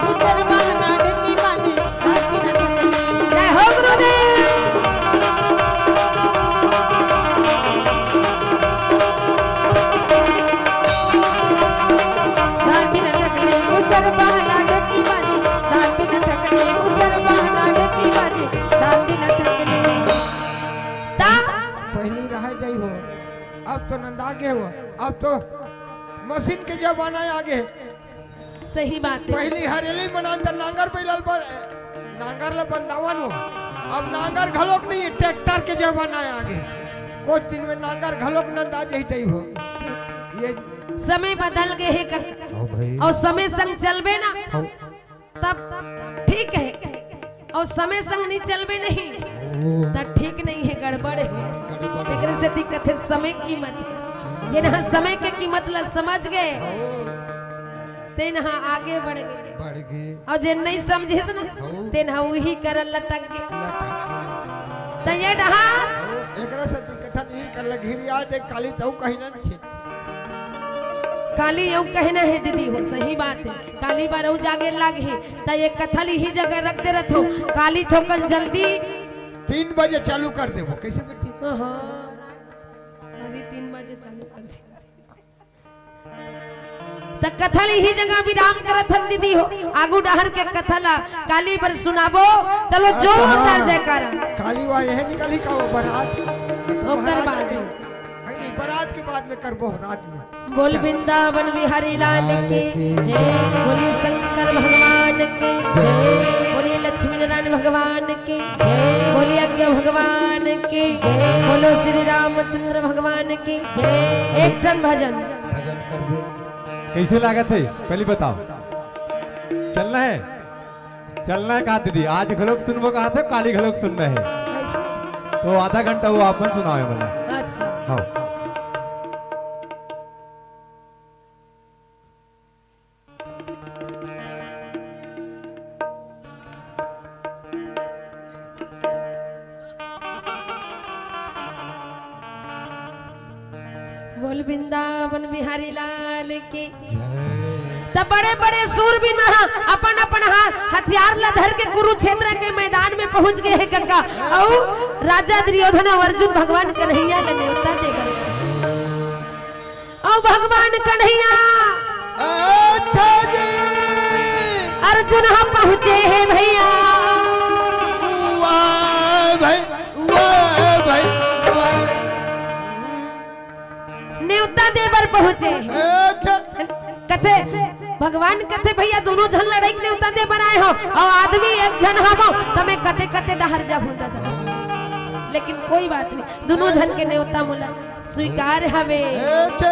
मुसलमान नाटकी बाजी दान भी न ठकले
जय हो गुरुदेव
दान भी न ठकले मुसलमान नाटकी बाजी दान भी न ठकले मुसलमान नाटकी बाजी दान भी न ठकले
ता
पहली रह गई हो अब तो नंद आगे हो अब तो मशीन के जमाना आगे है
सही बात है
पहली हरेली मनान त नांगर बैलल पर नांगर ल बंदावन हो अब नांगर घलोक नहीं ट्रैक्टर के जमाना आगे कुछ दिन में नांगर घलोक नंद आ जइतै हो ये
समय बदल गए है काका
ओ भाई
और समय संग चलबे ना तब ठीक है और समय संग नहीं चलबे नहीं तब ठीक नहीं है गड़बड़ है एकरे से दिक्कत है समय की कीमत है जिन्हा समय के कीमत ला समझ गए तेनहा आगे बढ़ गए
बढ़ गए
और जे नहीं समझे ना तेनहा वही करल लटक गए तो ये डहा
एकरा से दिक्कत नहीं कर लगिरिया देख काली तो कहीं ना छे
काली यू कहना है दीदी हो सही बात है काली बार जागे लागे तो ये कथल ही जगह रख दे रहो काली थोकन जल्दी
3 बजे चालू कर देबो कैसे बेटी
अरे 3 बजे चालू कर दी त कथल ही जगह विराम करत हन दीदी हो आगू डहर के कथला काली पर सुनाबो चलो जोरदार जयकारा
काली वा यह निकली का वो बारात
ओकर बाद
नहीं बारात के बाद में करबो रात में
बोल वृंदावन बिहारी लाल के जय बोलिए शंकर भगवान के जय बोलिए लक्ष्मी नारायण भगवान के जय बोलिए अज्ञ भगवान के जय बोलो श्री रामचंद्र भगवान के जय एक टन भजन
भजन कर दे
कैसे लागत है पहले बताओ चलना है कहा दीदी आज घलोक सुनबो कहा थे काली घलोक सुनना है
ऐसे
तो आधा घंटा वो अपन सुनाओ मैंने
अच्छा
हाँ
बोल वृंदावन बिहारी लाल की।
जय।
तब बड़े बड़े सूरबीर अपन अपन हथियार ला धर के कुरुक्षेत्र के मैदान में पहुंच गए हैं गंगा। और राजा दुर्योधन और अर्जुन भगवान कन्हैया ने न्योता देवर और भगवान कन्हैया
अच्छा जी।
अर्जुन हम पहुंचे हैं भैया।
वाह भाई, वाह भाई, वाह।
न्योता देवर पहुंचे हैं।
अच्छा।
कथे भगवान कथे भैया दोनों जन लड़ाई न्योता दे बनाए हो और आदमी एक जन हम तमें कते कते डहर जा होता था। लेकिन कोई बात नहीं, दोनों जन के न्योता मुला स्वीकार हमें।
अच्छा।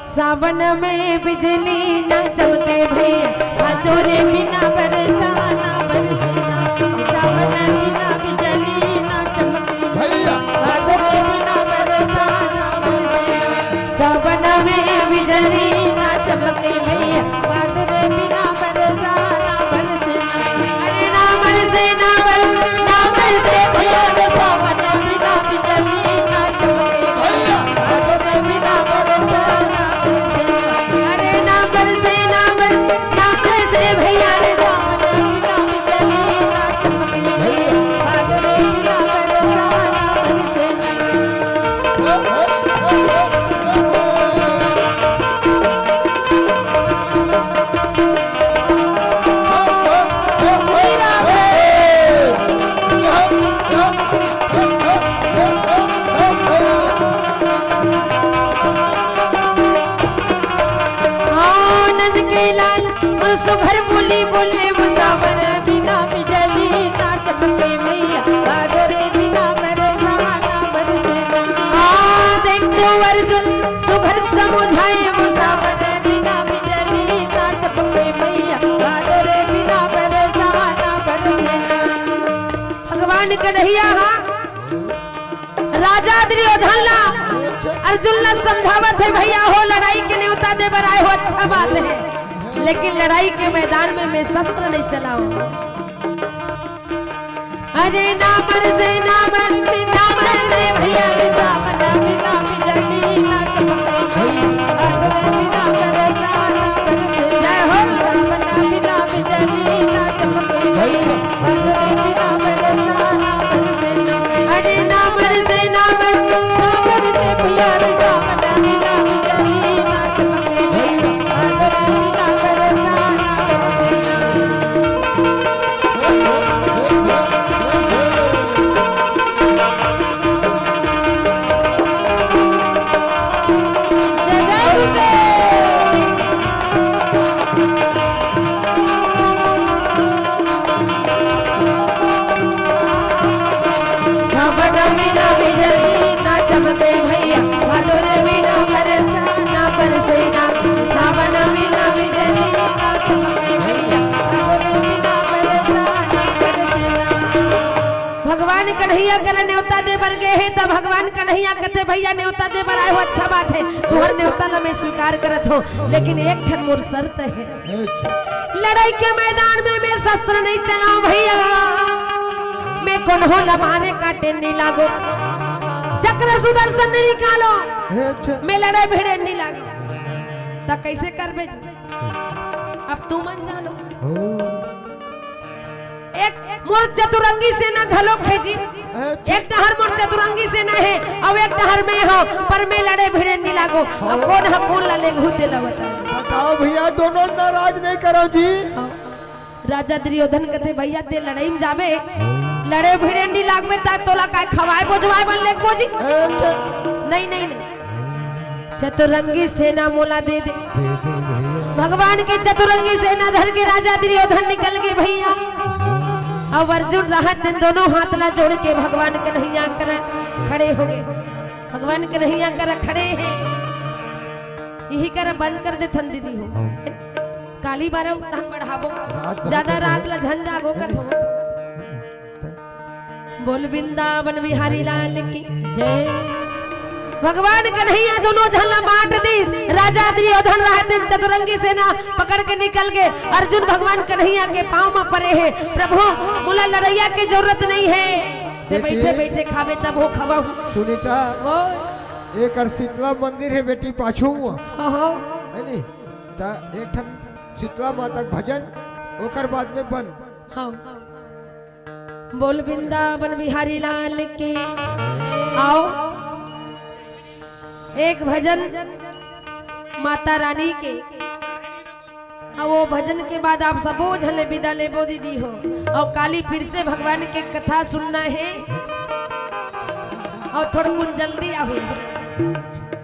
सावन में बिजली ना चमके भैया, तोरे बिना बरसाना बरसेना। सावन बिना बिजली ना चमके
भैया,
तोरे बिना बरसाना बरसेना। सावन में बिजली ना चमके भैया, तोरे बिना बरसाना बरसेना। अरे ना बरसे ना बरसे भैया, सावन बिना बिजली ना चमके भैया, तोरे बिना बरसाना। अरे ना बरसे भैया रे सावन बिना बिजली ना चमके भैया, तोरे बिना बरसाना बरसेना। सुभर बोली बोले मुसावर बिना बिजली ना चमके भैया, तोरे बिना बरसाना बरसेना। देखो अर्जुन सुभर समझाए मुसावर बिना बिजली ना चमके भैया, तोरे बिना बरसाना बरसेना। भगवान कन्हैया राजा दुर्योधन ला अर्जुन ला समझावत है भैया हो लड़ाई के न्योता दे बराए हो अच्छा बात है, लेकिन लड़ाई के मैदान में मैं शस्त्र नहीं चलाऊं। अरे ना बरसे भैया रे सावन बिना बिजली ना चमके भैया, तोरे बिना बरसाना बरसेना। जय हो सावन बिना बिजली ना चमके भैया, तोरे बिना बरसाना बरसेना। अरे ना बरसे भैया रे सावन बिना बिजली ना चमके भैया, तोरे बिना बरसाना बरसेना। भगवान कन्हैया कर न्योता दे बर गए है, तब भगवान कन्हैया कहते भैया न्योता दे बर आए हो अच्छा बात है, तुहर न्योता ला मैं स्वीकार करत हो, लेकिन एक ठन मोर शर्त है। लड़ाई के मैदान में मैं शस्त्र नहीं चलाऊं भैया, मैं कोन्हो ला मारे काटे नहीं लागो, चक्र सुदर्शन नहीं निकालो, मैं लड़ाई भिड़े नहीं लागो। तो कैसे कर बेच अब तू मन जानो। एक मोर चतुरंगी सेना घलो खेजी, एक टहर मोर चतुरंगी सेना है और एक टहर में हो, पर मैं लड़े भिड़े नहीं लागो। अब कौन ला ले घूते ला
बताओ भैया, दोनों नाराज नहीं करो जी।
राजा दुर्योधन कहते भैया ते लड़ाई में जाबे लड़े भिड़े नहीं लागबे ता तोला काय खवाए बोझवाए बन ले बोजी। नहीं नहीं नहीं, चतुरंगी सेना मोला दे दे। भगवान के चतुरंगी सेना धर के राजा दुर्योधन निकल गए भैया। अब अर्जुन राहत दोनों हाथ ला जोड़ के भगवान कन्हैया कर खड़े हो गए। भगवान कन्हैया कर खड़े हैं, यही कर बंद कर दे थन दीदी हो काली बारे धन बढ़ाबो, ज्यादा रात ला झन जागो कर हो। बोल वृंदावन बिहारी लाल की जय। भगवान कन्हैया दोनों झल्ला बांट दी, राजा दुर्योधन रहते चतुरंगी सेना पकड़ के निकल गए। अर्जुन भगवान कन्हैया के पांव में पड़े हैं, प्रभु मुला लड़ैया की जरूरत नहीं है, बैठे बैठे खावे तब हो खवा हूँ।
सुनीता, एक और शीतला मंदिर है बेटी पाछू हुआ
हाँ
है नहीं ता एक ठन शीतला माता के भजन ओकर बाद में बन
हाँ बोल वृंदावन बिहारी लाल के आओ एक भजन माता रानी के और वो भजन के बाद आप सबो झले विदा लेबो दीदी हो और काली फिर से भगवान के कथा सुनना है और थोड़ा कुछ जल्दी आओ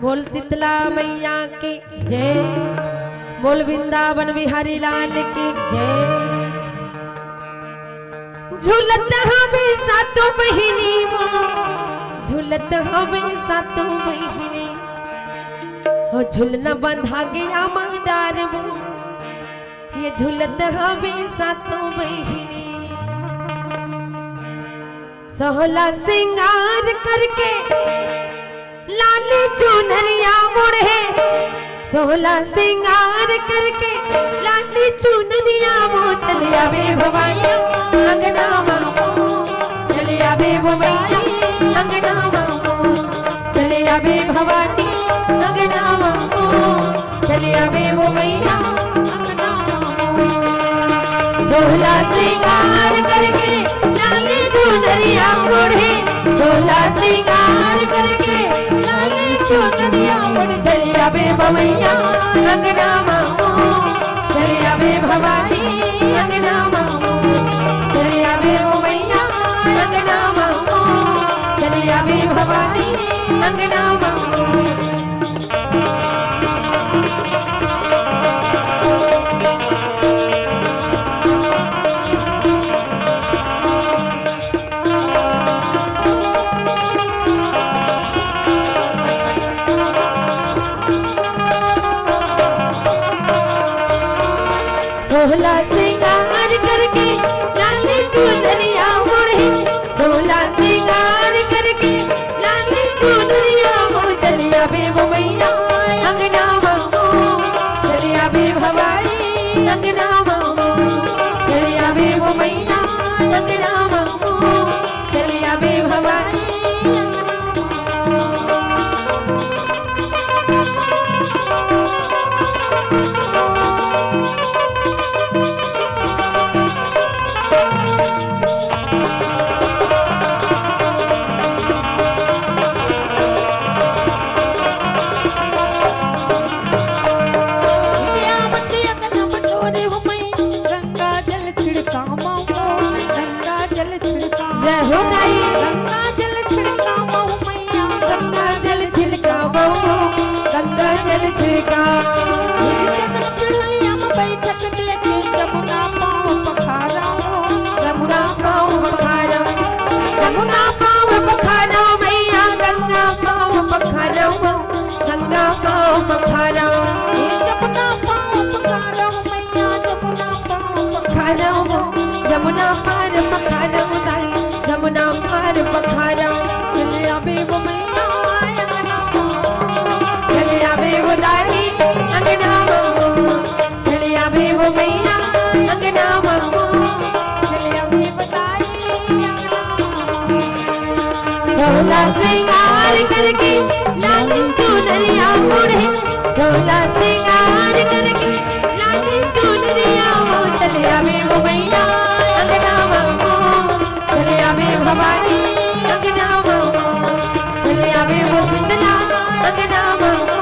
बोल शीतला मैया के जय बोल वृंदावन बिहारी लाल की जय झूलत हमें सातों बहिनी झूलत हमें सातों बहिनी हो झूलना बंधा गया मांडार वो ये झूलत हमें सातों बहिनी सोहला सिंगार करके लाली चुनरिया मुड़े सोहला सिंगार करके लाली चुनरिया वो चलिया बे भवानी अंगना मामो चलिया बे भवानी अंगना मामो चलिया बे भवानी अंगना मामो चलिया बे भैया अंगना मामो सोहला सिंगार करके लाली चुनरिया मुड़े सोहला सिंगार करके लाली चुनरिया मुड़े चलिया बे भैया अंगना मामो चलिया बे भवानी अंगना मामो चलिया बे भैया अंगना मामो चलिया बे भवानी अंगना मामो सोहला सिंगार करके लाली चुनरिया मुड़े सोहला सिंगार करके लाली चुनरिया मुड़े चलिया बे भैया अंगना मामो चलिया बे भवानी अंगना मामो चलिया बे भैया अंगना मामो चलिया बे भवानी जय हो दाई गंगा जल छिड़काओ मैया गंगा जल छिड़काओ गंगा जल छिड़काओ चंद्र पिड़ैया में बैठक देखे जमुना पाँव पखाराओ जमुना पाँव पखाराओ जमुना पाँव पखाराओ मैया गंगा पाँव पखाराओ गंगा पाँव पखाराओ जमुना पाँव पखाराओ मैया जमुना पाँव पखाराओ जमुना पार पखाराओ दाई जमुना पार पखाराओ चलिया बे वो मैया अंगना चलिया बे वो दाई अंगना चलिया बे वो मैया अंगना चलिया बे वो दाई सोहला सिंगार करके लाली चुनरिया मुड़े सोहला सिंगार करके लाली चुनरिया मुड़े चलिया बे वो मैया चलिया बे भवानी अंगना मामो चलिया बे वो शीतला अंगना मामो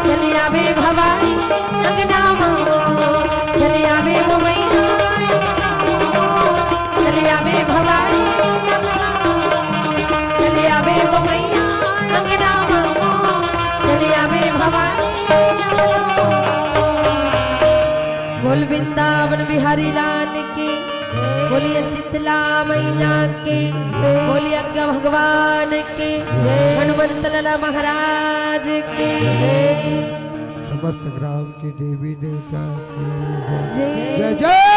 चलिया बे भवानी अंगना मामो चलिया बे वो मैया चलिया बे भवानी चलिया बे वो मैया अंगना मामो चलिया बे भवानी बोल वृंदावन बिहारी लाल की बोलिए शीतला मैया के बोलिए अज्ञा भगवान के हनुमंत लाला महाराज के
समस्त ग्राम की देवी देवता की
जय
जय जय